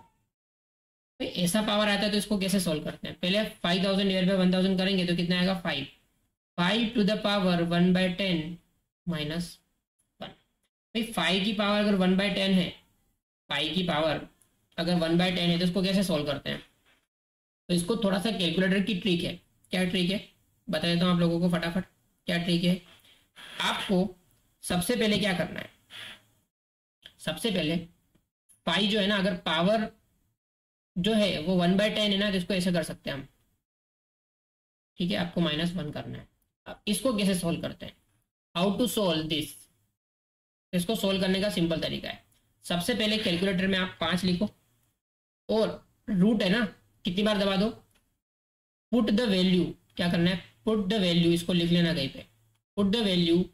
भाई ऐसा पावर आता है तो इसको कैसे सॉल्व करते हैं? पहले 5,000 डिवाइड बाय 1,000 करेंगे तो कितना आएगा? 5। 5 टू द पावर 1/10 -1। भाई 5 की पावर अगर 1/10 है, 5 की पावर अगर 1/10 है तो इसको कैसे सॉल्व करते हैं? तो इसको थोड़ा सा कैलकुलेटर की ट्रिक है। क्या ट्रिक है बता देता हूँ आप लोगों को फटाफट। क्या ट्रिक है? आपको सबसे पहले क्या करना है? सबसे पहले 5 जो है ना, अगर पावर जो है वो 1/10 है ना, तो इसको ऐसे कर सकते हैं हम। ठीक है, आपको -1 करना है। अब इसको कैसे सोल्व करते हैं? How to solve this? इसको सोल्व करने का सिंपल तरीका है। सबसे पहले कैलकुलेटर में आप 5 लिखो और रूट है ना, कितनी बार दबा दो? पुट द वैल्यू, क्या करना है? पुट द वैल्यू, इसको लिख लेना कहीं पे। Put the value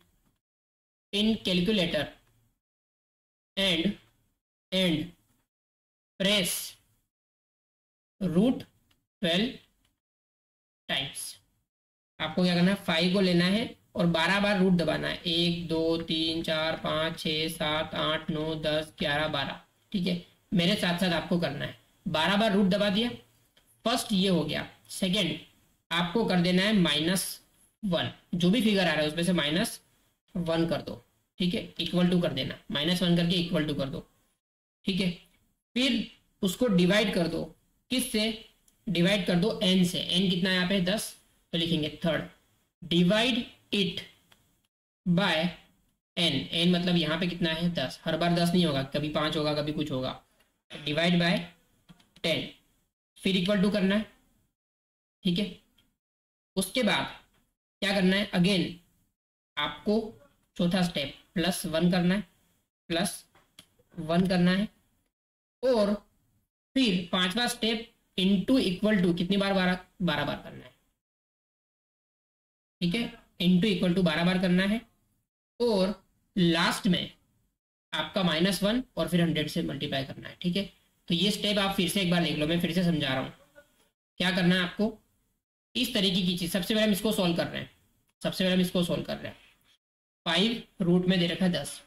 in calculator and press √12 times. आपको क्या करना है? 5 को लेना है और 12 बार रूट दबाना है। 1 2 3 4 5 6 7 8 9 10 11 12। ठीक है, मेरे साथ साथ आपको करना है। 12 बार रूट दबा दिया, फर्स्ट ये हो गया। सेकंड आपको कर देना है -1, जो भी फिगर आ रहा है उसमें से -1 कर दो। ठीक है, इक्वल टू कर देना, -1 करके इक्वल टू कर दो। ठीक है, फिर उसको डिवाइड कर दो, किससे? डिवाइड कर दो n से। n कितना है यहाँ पे? 10। तो लिखेंगे third, divide it by n। n मतलब यहाँ पे कितना है? 10। हर बार 10 नहीं होगा, कभी 5 होगा, कभी कुछ होगा। डिवाइड बाय 10, फिर इक्वल टू करना है। ठीक है, उसके बाद क्या करना है? अगेन आपको चौथा स्टेप +1 करना है, +1 करना है, और फिर पांचवा स्टेप इनटू इक्वल टू कितनी बार? 12 बार करना है। ठीक है, इनटू इक्वल टू 12 बार करना है। और लास्ट में आपका -1 और फिर 100 से मल्टीप्लाई करना है। ठीक है, तो ये स्टेप आप फिर से एक बार लिख लो, मैं फिर से समझा रहा हूँ। क्या करना है आपको, इस तरीके की चीज, सबसे पहले हम इसको सॉल्व कर रहे हैं। सबसे पहले हम इसको सॉल्व कर रहे हैं। 5 रूट में दे रखा है 10।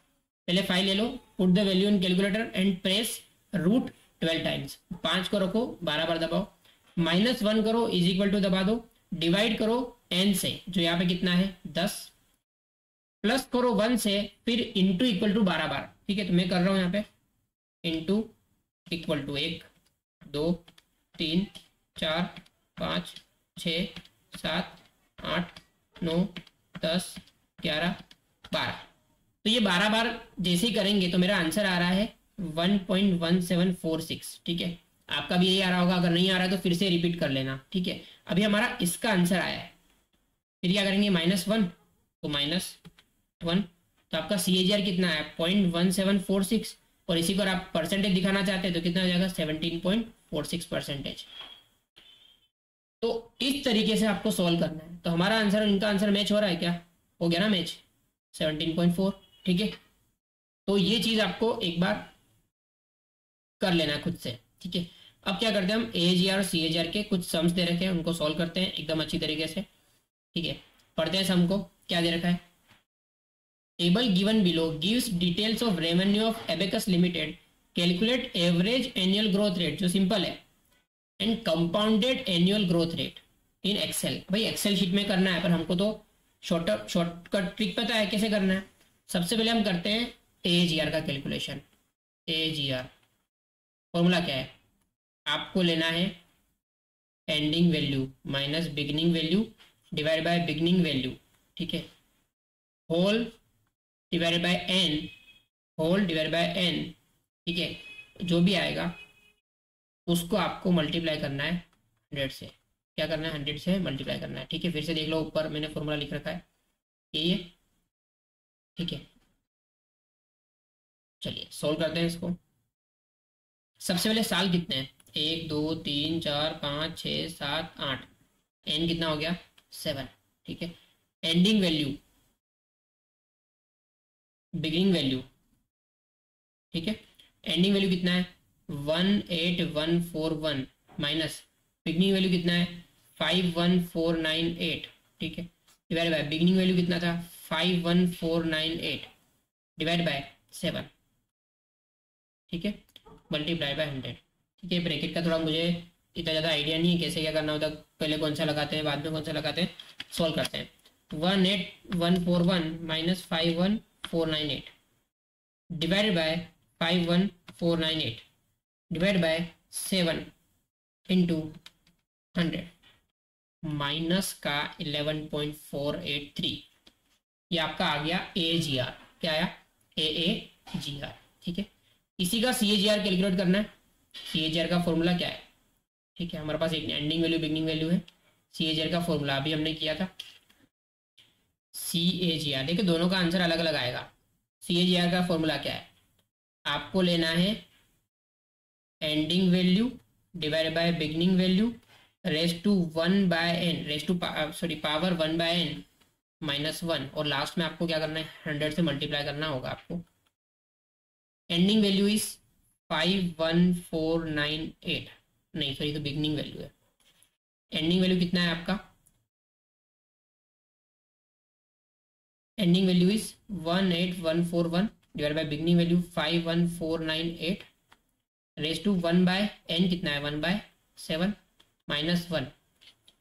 पहले 5 ले लो, put the value in calculator and press root 12 times. 5 को रखो, 12 बार दबाओ। -1 करो, इज इक्वल टू दबा दो, डिवाइड करो n से, जो यहाँ पे कितना है 10, प्लस करो 1 से, फिर इंटू इक्वल टू 12 बार। ठीक है, तो मैं कर रहा हूँ यहाँ पे इंटू इक्वल टू 1 2 3 4 5 6 7 8 9 10 11 12। तो ये 12 बार जैसे ही करेंगे तो मेरा आंसर आ रहा है 1.1746। ठीक है, आपका भी यही आ रहा होगा, अगर नहीं आ रहा है तो फिर से रिपीट कर लेना। ठीक है, अभी हमारा इसका आंसर आया है। फिर क्या करेंगे, -1 तो -1, तो आपका CAGR कितना है 0.1746, और इसी पर आप परसेंटेज दिखाना चाहते हैं तो कितना हो जाएगा 17.46%। तो इस तरीके से आपको सॉल्व करना है। तो हमारा आंसर इनका आंसर मैच हो रहा है क्या, हो गया ना मैच, 17.4। ठीक है, तो ये चीज आपको एक बार कर लेना है खुद से। ठीक है, अब क्या करते हैं, हम AGR और CAGR के कुछ सम्स दे रखे हैं, उनको सॉल्व करते हैं एकदम अच्छी तरीके से। ठीक है, पढ़ते हैं सम को। क्या दे रखा है, table given below gives details of revenue of Abacus Limited, calculate average annual growth rate, जो सिंपल है, and compounded annual growth rate in Excel. भाई एक्सेल शीट में करना है, पर हमको तो शॉर्टकट ट्रिक पता है कैसे करना है। सबसे पहले हम करते हैं AGR का कैलकुलेशन। AGR फॉर्मूला क्या है, आपको लेना है ending value minus beginning value divide by beginning value. ठीक है, whole divide by n, whole divide by n। ठीक है, जो भी आएगा उसको आपको मल्टीप्लाई करना है 100 से। क्या करना है, 100 से मल्टीप्लाई करना है। ठीक है, फिर से देख लो, ऊपर मैंने फॉर्मूला लिख रखा है, यही है। ठीक है, चलिए सॉल्व करते हैं इसको। सबसे पहले साल कितने हैं, 1 2 3 4 5 6 7 8, n कितना हो गया 7। ठीक है, एंडिंग वैल्यू बिगिनिंग वैल्यू। ठीक है, एंडिंग वैल्यू कितना है 18141 माइनस बिगनिंग वैल्यू कितना है 51498। ठीक है, डिवाइड बाय बिगनिंग वैल्यू कितना था 51498 डिवाइड बाय 7। ठीक है, मल्टीप्लाई बाय 100। ठीक है, ब्रैकेट का थोड़ा मुझे इतना ज़्यादा आइडिया नहीं है कैसे क्या करना होता, पहले कौन सा लगाते हैं बाद में कौन सा लगाते हैं, सॉल्व करते हैं। 18141 minus 51498 divided by 51498 divide by 7 into 100 minus का 11.483। ये आपका आ गया AGR। क्या आया, AGR। ठीक है, इसी का CAGR कैलकुलेट करना है। CAGR का फॉर्मूला क्या है, ठीक है, हमारे पास एक एंडिंग वैल्यू बिगनिंग वैल्यू है। CAGR का फॉर्मूला अभी हमने किया था, CAGR। देखिए दोनों का आंसर अलग अलग आएगा। CAGR का फॉर्मूला क्या है, आपको लेना है ending value divide by beginning value raise to 1 by n, raise to power 1 by n minus 1, और लास्ट में आपको क्या करना है 100 से मल्टीप्लाई करना होगा आपको। एंडिंग वैल्यू इज 51498, नहीं सॉरी, तो बिगनिंग वैल्यू है। एंडिंग वैल्यू कितना है आपका, ending value is 18141 divide by beginning value 51498 raise to 1 by n कितना है 1 बाय 7 माइनस 1।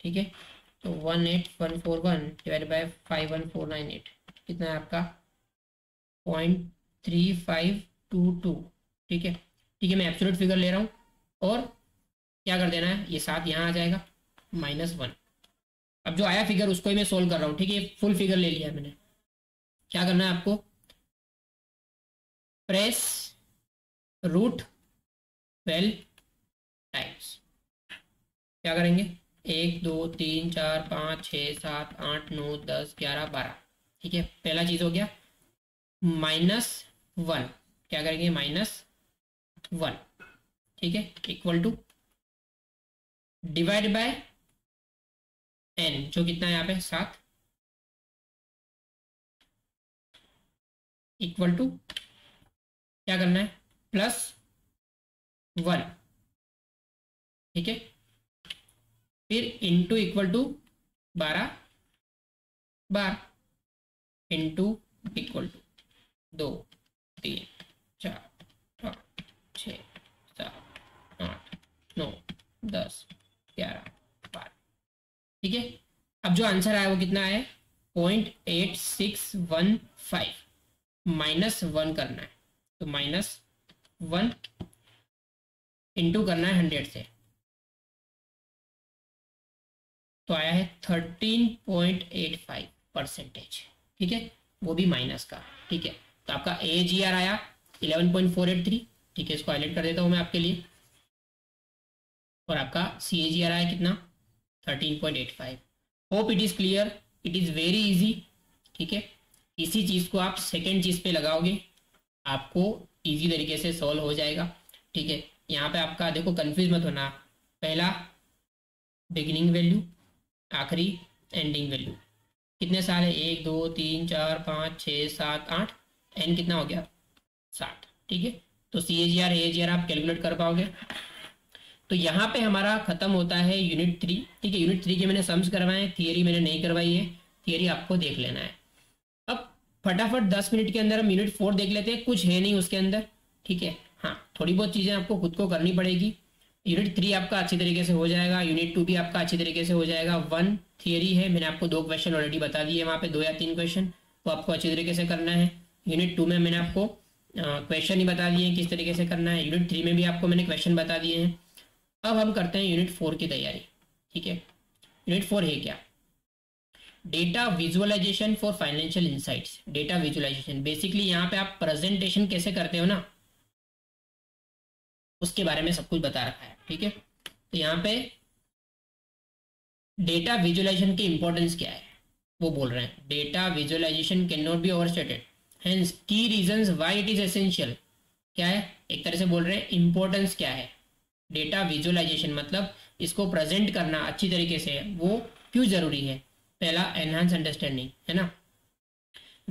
ठीक है, तो 18141 डिवाइड बाय 51498 कितना है आपका 0.3522। ठीक है, ठीक है, मैं एब्सोल्यूट फिगर ले रहा हूँ, और क्या कर देना है, ये 7 यहाँ आ जाएगा -1। अब जो आया फिगर उसको ही मैं सोल्व कर रहा हूँ। ठीक है, फुल फिगर ले लिया है मैंने। क्या करना है आपको, प्रेस रूट 12 टाइम्स। क्या करेंगे, 1 2 3 4 5 6 7 8 9 10 11 12। ठीक है, पहला चीज हो गया -1। क्या करेंगे -1। ठीक है, equal to divide by n, जो कितना है यहाँ पे 7, इक्वल टू क्या करना है, +1, ठीक है। फिर इंटू इक्वल टू 12 बार, इंटू इक्वल टू 2 3 4 5 6 7 8 9 10 11 12, ठीक है। अब जो आंसर आया वो कितना है, 0.8615, -1 करना है, तो -1 इंटू करना है 100 से, तो आया है 13.85%, ठीक है, वो भी माइनस का, ठीक है। तो आपका AGR आया 11.483, ठीक है, इसको हाईलाइट कर देता हूँ मैं आपके लिए। और आपका CAGR आया कितना, 13.85। Hope it is clear, it is very easy, ठीक है। इसी चीज़ को आप सेकेंड चीज़ पे लगाओगे, आपको इजी तरीके से सॉल्व हो जाएगा, ठीक है। यहाँ पे आपका देखो, कंफ्यूज मत होना, पहला बिगिनिंग वैल्यू, आखिरी एंडिंग वैल्यू, कितने साल है, 1 2 3 4 5 6 7 8, एन कितना हो गया, 60, ठीक है। तो CAGR AGR आप कैलकुलेट कर पाओगे। तो यहाँ पे हमारा खत्म होता है यूनिट 3, ठीक है। यूनिट 3 के मैंने सम्स करवाए हैं, थियरी मैंने नहीं करवाई है, थियरी आपको देख लेना है। अब फटाफट 10 मिनट के अंदर हम यूनिट 4 देख लेते हैं, कुछ है नहीं उसके अंदर, ठीक है। हाँ, थोड़ी बहुत चीज़ें आपको खुद को करनी पड़ेगी। यूनिट 3 आपका अच्छी तरीके से हो जाएगा, यूनिट 2 भी आपका अच्छी तरीके से हो जाएगा। 1 थियरी है, मैंने आपको 2 क्वेश्चन ऑलरेडी बता दिए, वहाँ पे 2 या 3 क्वेश्चन, वो आपको अच्छी तरीके से करना है। यूनिट 2 में मैंने आपको क्वेश्चन ही बता दिए किस तरीके से करना है। यूनिट 3 में भी आपको मैंने क्वेश्चन बता दिए हैं। अब हम करते हैं यूनिट 4 की तैयारी, ठीक है। यूनिट 4 है क्या, data visualisation for financial insights. Data visualisation basically यहाँ पे आप प्रेजेंटेशन कैसे करते हो ना, उसके बारे में सब कुछ बता रखा है, ठीक है। तो यहाँ पे डेटा विजुअलाइजेशन की इंपॉर्टेंस क्या है वो बोल रहे हैं। Data visualisation can not be overstated, hence key reasons why it is essential, क्या है, एक तरह से बोल रहे हैं इंपॉर्टेंस क्या है। डेटा विजुअलाइजेशन मतलब इसको प्रेजेंट करना अच्छी तरीके से, वो क्यों जरूरी है। पहला, एनहांस अंडरस्टैंडिंग, है ना।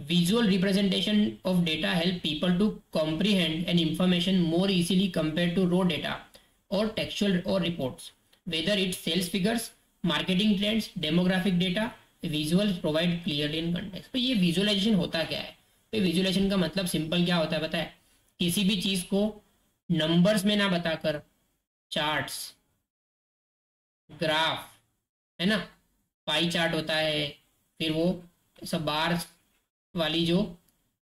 Visual representation of data help people to comprehend an information more easily compare to raw data और टेक्सचुअल और reports, whether it sales figures, marketing trends, demographic data, visual provide clearly in context. तो ये visualisation होता क्या है, तो visualisation का मतलब सिंपल क्या होता है पता है, किसी भी चीज को नंबर्स में ना बताकर चार्ट्स, ग्राफ, है ना, पाई चार्ट होता है, फिर वो सब बार वाली जो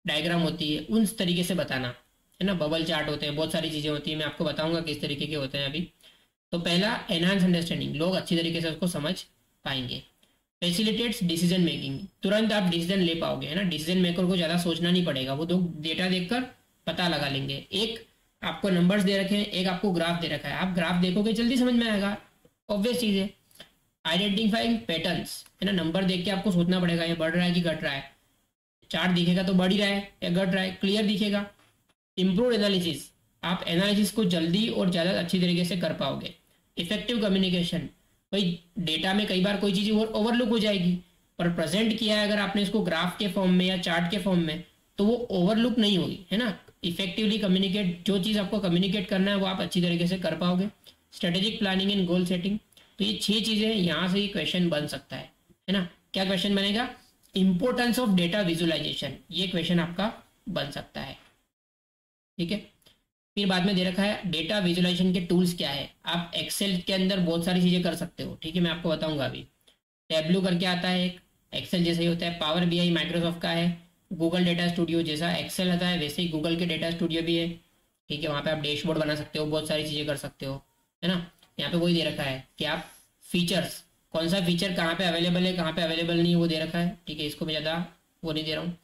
डायग्राम होती है उन तरीके से बताना, है ना, बबल चार्ट होते हैं, बहुत सारी चीज़ें होती हैं, मैं आपको बताऊंगा किस तरीके के होते हैं अभी। तो पहला, एनहांस अंडरस्टैंडिंग, लोग अच्छी तरीके से उसको समझ पाएंगे। फैसिलिटेट्स डिसीजन मेकिंग, तुरंत आप डिसीजन ले पाओगे, है ना, डिसीजन मेकर को ज़्यादा सोचना नहीं पड़ेगा, वो तो डेटा देखकर पता लगा लेंगे। एक आपको नंबर्स दे रखे हैं, एक आपको ग्राफ दे रखा है, आप ग्राफ देखोगे जल्दी समझ में आएगा, ऑब्वियस चीज़ है। आइडेंटिफाइंग पैटर्न्स, है ना, नंबर देख के आपको सोचना पड़ेगा ये बढ़ रहा है कि घट रहा है, चार्ट दिखेगा तो बढ़ ही रहा है या घट रहा है, क्लियर दिखेगा। इम्प्रूव एनालिसिस, आप एनालिसिस को जल्दी और ज़्यादा अच्छी तरीके से कर पाओगे। इफेक्टिव कम्युनिकेशन, भाई डेटा में कई बार कोई चीज़ ओवरलुक हो जाएगी, पर प्रेजेंट किया है अगर आपने इसको ग्राफ के फॉर्म में या चार्ट के फॉर्म में, तो वो ओवरलुक नहीं होगी, है ना। इफेक्टिवली कम्युनिकेट, जो चीज़ आपको कम्युनिकेट करना है वो आप अच्छी तरीके से कर पाओगे। Strategic planning and goal setting, तो ये 6 चीज़ें यहाँ से ही क्वेश्चन बन सकता है ना। क्या क्वेश्चन बनेगा, इंपोर्टेंस ऑफ डेटा विजुअलाइजेशन, ये क्वेश्चन आपका बन सकता है, ठीक है। फिर बाद में दे रखा है डेटा विजुअलाइजेशन के टूल्स क्या है। आप एक्सेल के अंदर बहुत सारी चीज़ें कर सकते हो, ठीक है, मैं आपको बताऊंगा अभी। टैब्लू करके आता है एक, एक्सेल जैसा ही होता है। पावर BI माइक्रोसॉफ्ट का है। गूगल डेटा स्टूडियो जैसा एक्सेल आता है वैसे ही गूगल के डेटा स्टूडियो भी है, ठीक है। वहाँ पे आप डैशबोर्ड बना सकते हो, बहुत सारी चीज़ें कर सकते हो, है ना। यहाँ पे वही दे रखा है कि आप फीचर्स, कौन सा फीचर कहाँ पे अवेलेबल है, कहाँ पे अवेलेबल नहीं है, वो दे रखा है, ठीक है। इसको मैं ज़्यादा वो नहीं दे रहा हूँ।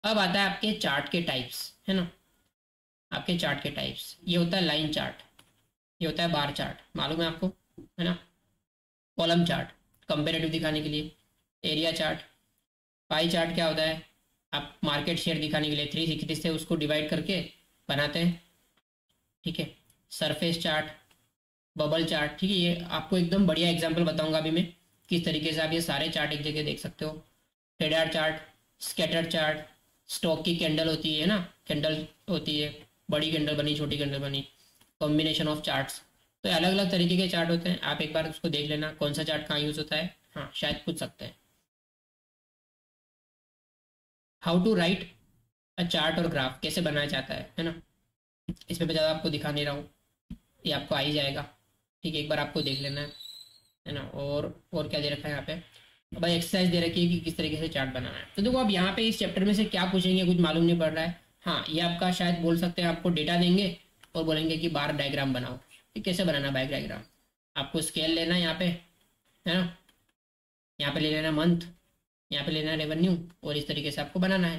अब आता है आपके चार्ट के टाइप्स, है ना, आपके चार्ट के टाइप्स। ये होता है लाइन चार्ट, ये होता है बार चार्ट, मालूम है आपको, है ना। कॉलम चार्ट कंपेरेटिव दिखाने के लिए। Area chart. पाई चार्ट क्या होता है, आप मार्केट शेयर दिखाने के लिए 360 से उसको डिवाइड करके बनाते हैं, ठीक है। सरफेस चार्ट, बबल चार्ट, ठीक है। ये आपको एकदम बढ़िया एग्जांपल बताऊंगा अभी मैं किस तरीके से आप ये सारे चार्ट एक जगह देख सकते हो। फेडर चार्ट, स्कैटर चार्ट, स्टॉक की कैंडल होती है ना, कैंडल होती है, बड़ी कैंडल बनी, छोटी कैंडल बनी, कॉम्बिनेशन ऑफ चार्ट्स। तो अलग अलग तरीके के चार्ट होते हैं, आप एक बार उसको देख लेना कौन सा चार्ट कहाँ यूज़ होता है। हाँ शायद पूछ सकते हैं। How to write a chart और ग्राफ, कैसे बनाया जाता है ना। इसमें मैं ज़्यादा आपको दिखा नहीं रहा हूँ, ये आपको आ ही जाएगा। ठीक है, एक बार आपको देख लेना है ना। और क्या दे रखा है यहाँ पे, भाई एक्सरसाइज दे रखी है कि किस तरीके से चार्ट बनाना है। तो देखो अब यहाँ पे इस चैप्टर में से क्या पूछेंगे कुछ मालूम नहीं पड़ रहा है। हाँ ये आपका शायद बोल सकते हैं, आपको डेटा देंगे और बोलेंगे कि बार डायग्राम बनाओ। कि कैसे बनाना बार डायग्राम, आपको स्केल लेना है यहाँ पे, है ना। यहाँ पे ले लेना मंथ, यहाँ पे लेना रेवेन्यू, और इस तरीके से आपको बनाना है।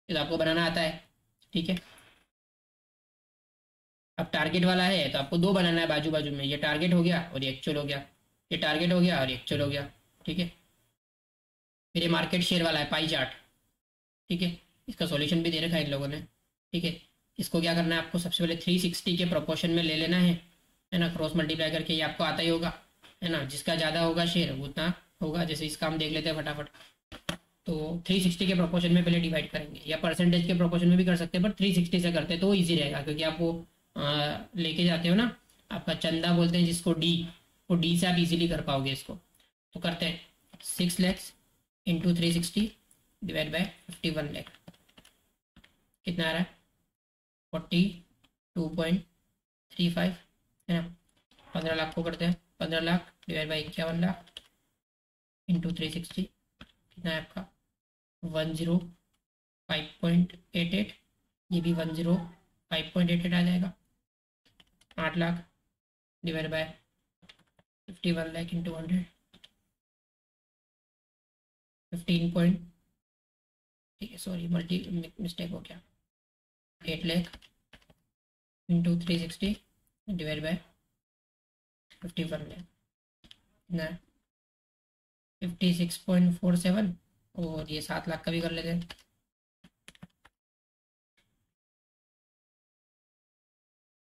ये तो आपको बनाना आता है, ठीक है। अब टारगेट वाला है तो आपको दो बनाना है बाजू बाजू में, ये टारगेट हो गया और ये एक्चुअल हो गया, ये टारगेट हो गया और ये एक्चुअल हो गया, ठीक है। फिर ये मार्केट शेयर वाला है पाई चार्ट, ठीक है। इसका सॉल्यूशन भी दे रखा है इन लोगों ने, ठीक है। इसको क्या करना है, आपको सबसे पहले 360 के प्रोपोर्शन में ले लेना है ना, क्रॉस मल्टीप्लाई करके, ये आपको आता ही होगा, है ना। जिसका ज़्यादा होगा शेयर उतना होगा। जैसे इसका हम देख लेते हैं फटाफट। तो 360 के प्रोपोर्शन में पहले डिवाइड करेंगे, या परसेंटेज के प्रोपोर्शन में भी कर सकते हैं, पर 360 से करते हैं तो ईजी रहेगा, क्योंकि आप वो लेके जाते हो ना, आपका चंदा बोलते हैं जिसको, डी, वो डी से आप इजीली कर पाओगे इसको। तो करते हैं 6 lakhs into 360 divide by 51 lakh, कितना आ रहा है 42.35, है ना। 15 लाख को करते हैं, 15 lakh divide by 51 lakh into 360, कितना है आपका 105.88, ये भी 105.88 आ जाएगा। 8 lakh divide by 51 lakh into 100, 15 point, ठीक है सॉरी मल्टी मिस्टेक हो गया, 8 lakh into 360 divide by 51 lakh, कितना 56.47, और ये 7 लाख का भी कर लेते हैं।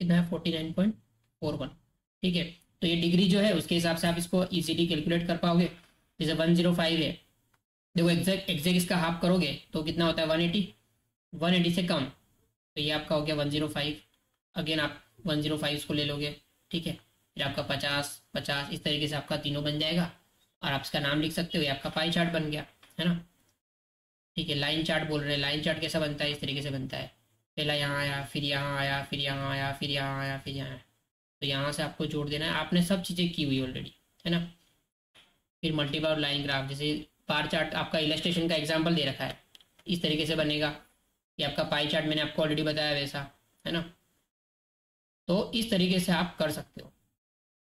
कितना है 49.41, ठीक है। तो ये डिग्री जो है उसके हिसाब से आप इसको इजीली कैलकुलेट कर पाओगे। जैसे 105 है, देखो एग्जैक्ट एग्जैक्ट इसका हाफ करोगे तो कितना होता है 180, 180 से कम, तो ये आपका हो गया 105। अगेन आप 105 इसको ले लोगे, ठीक है। फिर आपका 50 50 इस तरीके से आपका तीनों बन जाएगा, और आप इसका नाम लिख सकते हो, ये आपका पाई चार्ट बन गया, है ना। ठीक है, लाइन चार्ट बोल रहे हैं, लाइन चार्ट कैसा बनता है, इस तरीके से बनता है। पहला यहाँ आया, फिर यहाँ आया, फिर यहाँ आया, फिर यहाँ आया, फिर यहाँ आया। तो यहाँ से आपको जोड़ देना है, आपने सब चीज़ें की हुई ऑलरेडी, है ना। फिर मल्टीपल लाइन ग्राफ, जैसे बार चार्ट आपका इलस्ट्रेशन का एग्जाम्पल दे रखा है, इस तरीके से बनेगा। ये आपका पाई चार्ट मैंने आपको ऑलरेडी बताया वैसा, है ना। तो इस तरीके से आप कर सकते हो,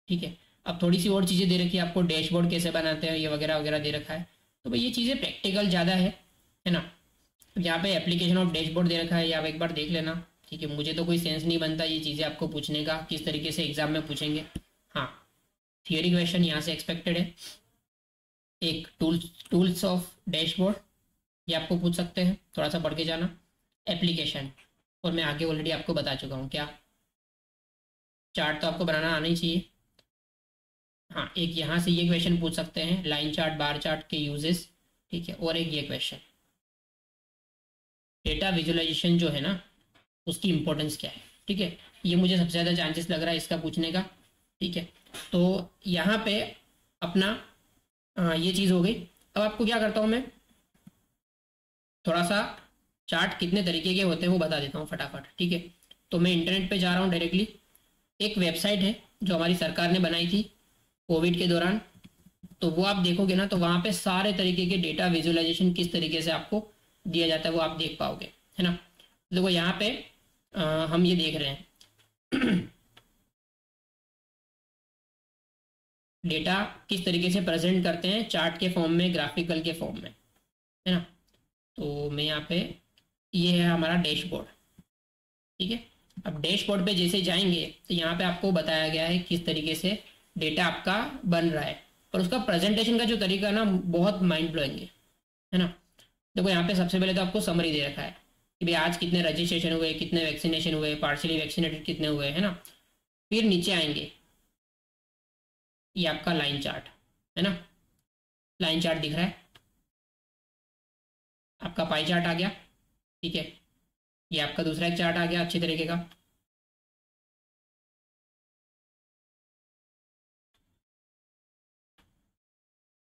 ठीक है। अब थोड़ी सी और चीज़ें दे रखी है आपको, डैशबोर्ड कैसे बनाते हैं ये वगैरह वगैरह दे रखा है। तो भाई ये चीज़ें प्रैक्टिकल ज़्यादा है ना। यहाँ पे एप्लीकेशन ऑफ डैशबोर्ड दे रखा है, ये आप एक बार देख लेना, ठीक है। मुझे तो कोई सेंस नहीं बनता ये चीज़ें आपको पूछने का, किस तरीके से एग्जाम में पूछेंगे। हाँ थियरी क्वेश्चन यहाँ से एक्सपेक्टेड है। एक टूल्स ऑफ डैशबोर्ड, ये आपको पूछ सकते हैं, थोड़ा सा पढ़ के जाना। एप्लीकेशन, और मैं आगे ऑलरेडी आपको बता चुका हूँ क्या, चार्ट तो आपको बनाना आना ही चाहिए। हाँ एक यहाँ से ये क्वेश्चन पूछ सकते हैं, लाइन चार्ट बार चार्ट के यूजेस, ठीक है। और एक ये क्वेश्चन, डेटा विजुअलाइजेशन जो है ना उसकी इंपॉर्टेंस क्या है, ठीक है। ये मुझे सबसे ज़्यादा चांसेस लग रहा है इसका पूछने का, ठीक है। तो यहाँ पे अपना ये चीज़ हो गई। अब आपको क्या करता हूँ मैं, थोड़ा सा चार्ट कितने तरीके के होते हैं वो बता देता हूँ फटाफट, ठीक है। तो मैं इंटरनेट पे जा रहा हूँ डायरेक्टली, एक वेबसाइट है जो हमारी सरकार ने बनाई थी कोविड के दौरान। तो वो आप देखोगे ना तो वहाँ पे सारे तरीके के डेटा विजुअलाइजेशन किस तरीके से आपको दिया जाता है वो आप देख पाओगे, है ना। देखो यहाँ पे हम ये देख रहे हैं डेटा किस तरीके से प्रेजेंट करते हैं, चार्ट के फॉर्म में, ग्राफिकल के फॉर्म में, है ना। तो मैं यहाँ पे, ये है हमारा डैशबोर्ड, ठीक है। अब डैशबोर्ड पे जैसे जाएंगे तो यहाँ पे आपको बताया गया है किस तरीके से डेटा आपका बन रहा है, और उसका प्रेजेंटेशन का जो तरीका ना बहुत माइंड ब्लोइंग है ना। देखो यहाँ पे सबसे पहले तो आपको समरी दे रखा है कि भाई आज कितने रजिस्ट्रेशन हुए, कितने वैक्सीनेशन हुए, पार्शियली वैक्सीनेटेड कितने हुए, है ना। फिर नीचे आएंगे, ये आपका लाइन चार्ट है ना, लाइन चार्ट दिख रहा है, आपका पाई चार्ट आ गया, ठीक है। ये आपका दूसरा एक चार्ट आ गया अच्छी तरीके का।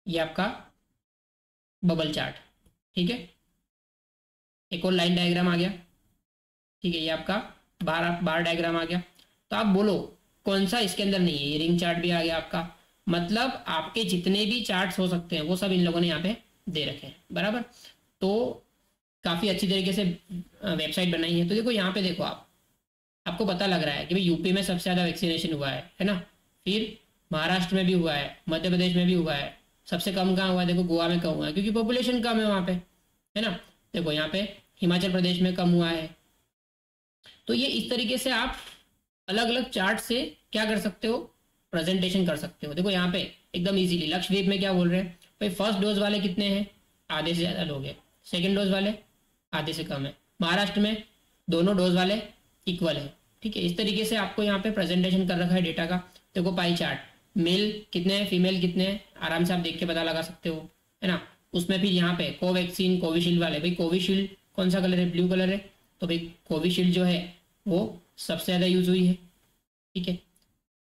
ये आपका बबल चार्ट, ठीक है। एक और लाइन डायग्राम आ गया, ठीक है। ये आपका बार डायग्राम आ गया। तो आप बोलो कौन सा इसके अंदर नहीं है। ये रिंग चार्ट भी आ गया आपका। मतलब आपके जितने भी चार्ट्स हो सकते हैं वो सब इन लोगों ने यहाँ पे दे रखे हैं, बराबर। तो काफ़ी अच्छी तरीके से वेबसाइट बनाई है। तो देखो यहाँ पे देखो आपको पता लग रहा है कि भाई यूपी में सबसे ज़्यादा वैक्सीनेशन हुआ है ना। फिर महाराष्ट्र में भी हुआ है, मध्य प्रदेश में भी हुआ है। सबसे कम कहाँ हुआ है? देखो गोवा में कम हुआ है क्योंकि पॉपुलेशन कम है वहाँ पे, है ना। देखो यहाँ पे हिमाचल प्रदेश में कम हुआ है। तो ये इस तरीके से आप अलग अलग चार्ट से क्या कर सकते हो, प्रेजेंटेशन कर सकते हो। देखो यहाँ पे एकदम इजीली लक्षद्वीप में क्या बोल रहे हैं भाई, फर्स्ट डोज वाले कितने हैं? आधे से ज़्यादा लोग हैं। सेकेंड डोज वाले आधे से कम है। महाराष्ट्र में दोनों डोज वाले इक्वल है, ठीक है। इस तरीके से आपको यहाँ पे प्रेजेंटेशन कर रखा है डेटा का। देखो पाई चार्ट, मेल कितने हैं, फीमेल कितने हैं, आराम से आप देख के पता लगा सकते हो, है ना। उसमें फिर यहाँ पे कोवैक्सीन कोविशील्ड वाले, भाई कोविशील्ड कौन सा कलर है? ब्लू कलर है। तो भाई कोविशील्ड जो है वो सबसे ज़्यादा यूज हुई है, ठीक है।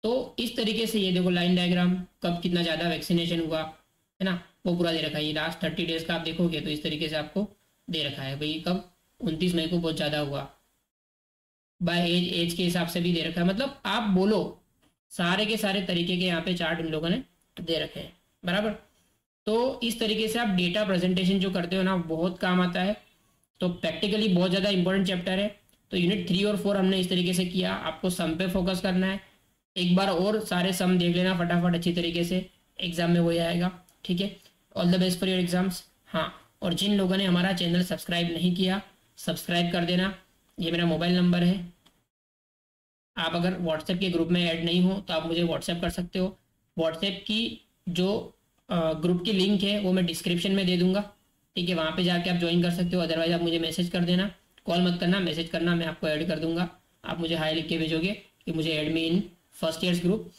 तो इस तरीके से ये देखो लाइन डायग्राम, कब कितना ज़्यादा वैक्सीनेशन हुआ, है ना, वो पूरा दे रखा है। ये लास्ट 30 डेज का आप देखोगे तो इस तरीके से आपको दे रखा है भाई कब 29 मई को बहुत ज़्यादा हुआ। बाय एज के हिसाब से भी दे रखा है। मतलब आप बोलो सारे के सारे तरीके के यहाँ पे चार्ट इन लोगों ने दे रखे हैं, बराबर। तो इस तरीके से आप डेटा प्रेजेंटेशन जो करते हो ना बहुत काम आता है। तो प्रैक्टिकली बहुत ज़्यादा इंपॉर्टेंट चैप्टर है। तो यूनिट 3 और 4 हमने इस तरीके से किया। आपको सम पे फोकस करना है। एक बार और सारे सम देख लेना फटाफट अच्छी तरीके से, एग्जाम में वही आएगा, ठीक है। All the best for your exams. हाँ, और जिन लोगों ने हमारा चैनल सब्सक्राइब नहीं किया सब्सक्राइब कर देना। ये मेरा मोबाइल नंबर है। आप अगर व्हाट्सएप के ग्रुप में ऐड नहीं हो तो आप मुझे व्हाट्सएप कर सकते हो। व्हाट्सएप की जो ग्रुप की लिंक है वो मैं डिस्क्रिप्शन में दे दूंगा, ठीक है। वहाँ पे जाके आप ज्वाइन कर सकते हो। अदरवाइज आप मुझे मैसेज कर देना, कॉल मत करना, मैसेज करना, मैं आपको ऐड कर दूंगा। आप मुझे हाई लिख के भेजोगे कि मुझे add me in first years group.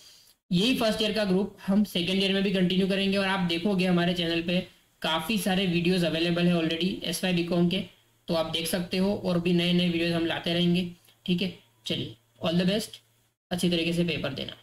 यही फर्स्ट ईयर का ग्रुप हम सेकेंड ईयर में भी कंटिन्यू करेंगे। और आप देखोगे हमारे चैनल पे काफ़ी सारे वीडियोस अवेलेबल है ऑलरेडी SY BCom के, तो आप देख सकते हो। और भी नए नए वीडियोस हम लाते रहेंगे, ठीक है। चलिए, ऑल द बेस्ट, अच्छी तरीके से पेपर देना।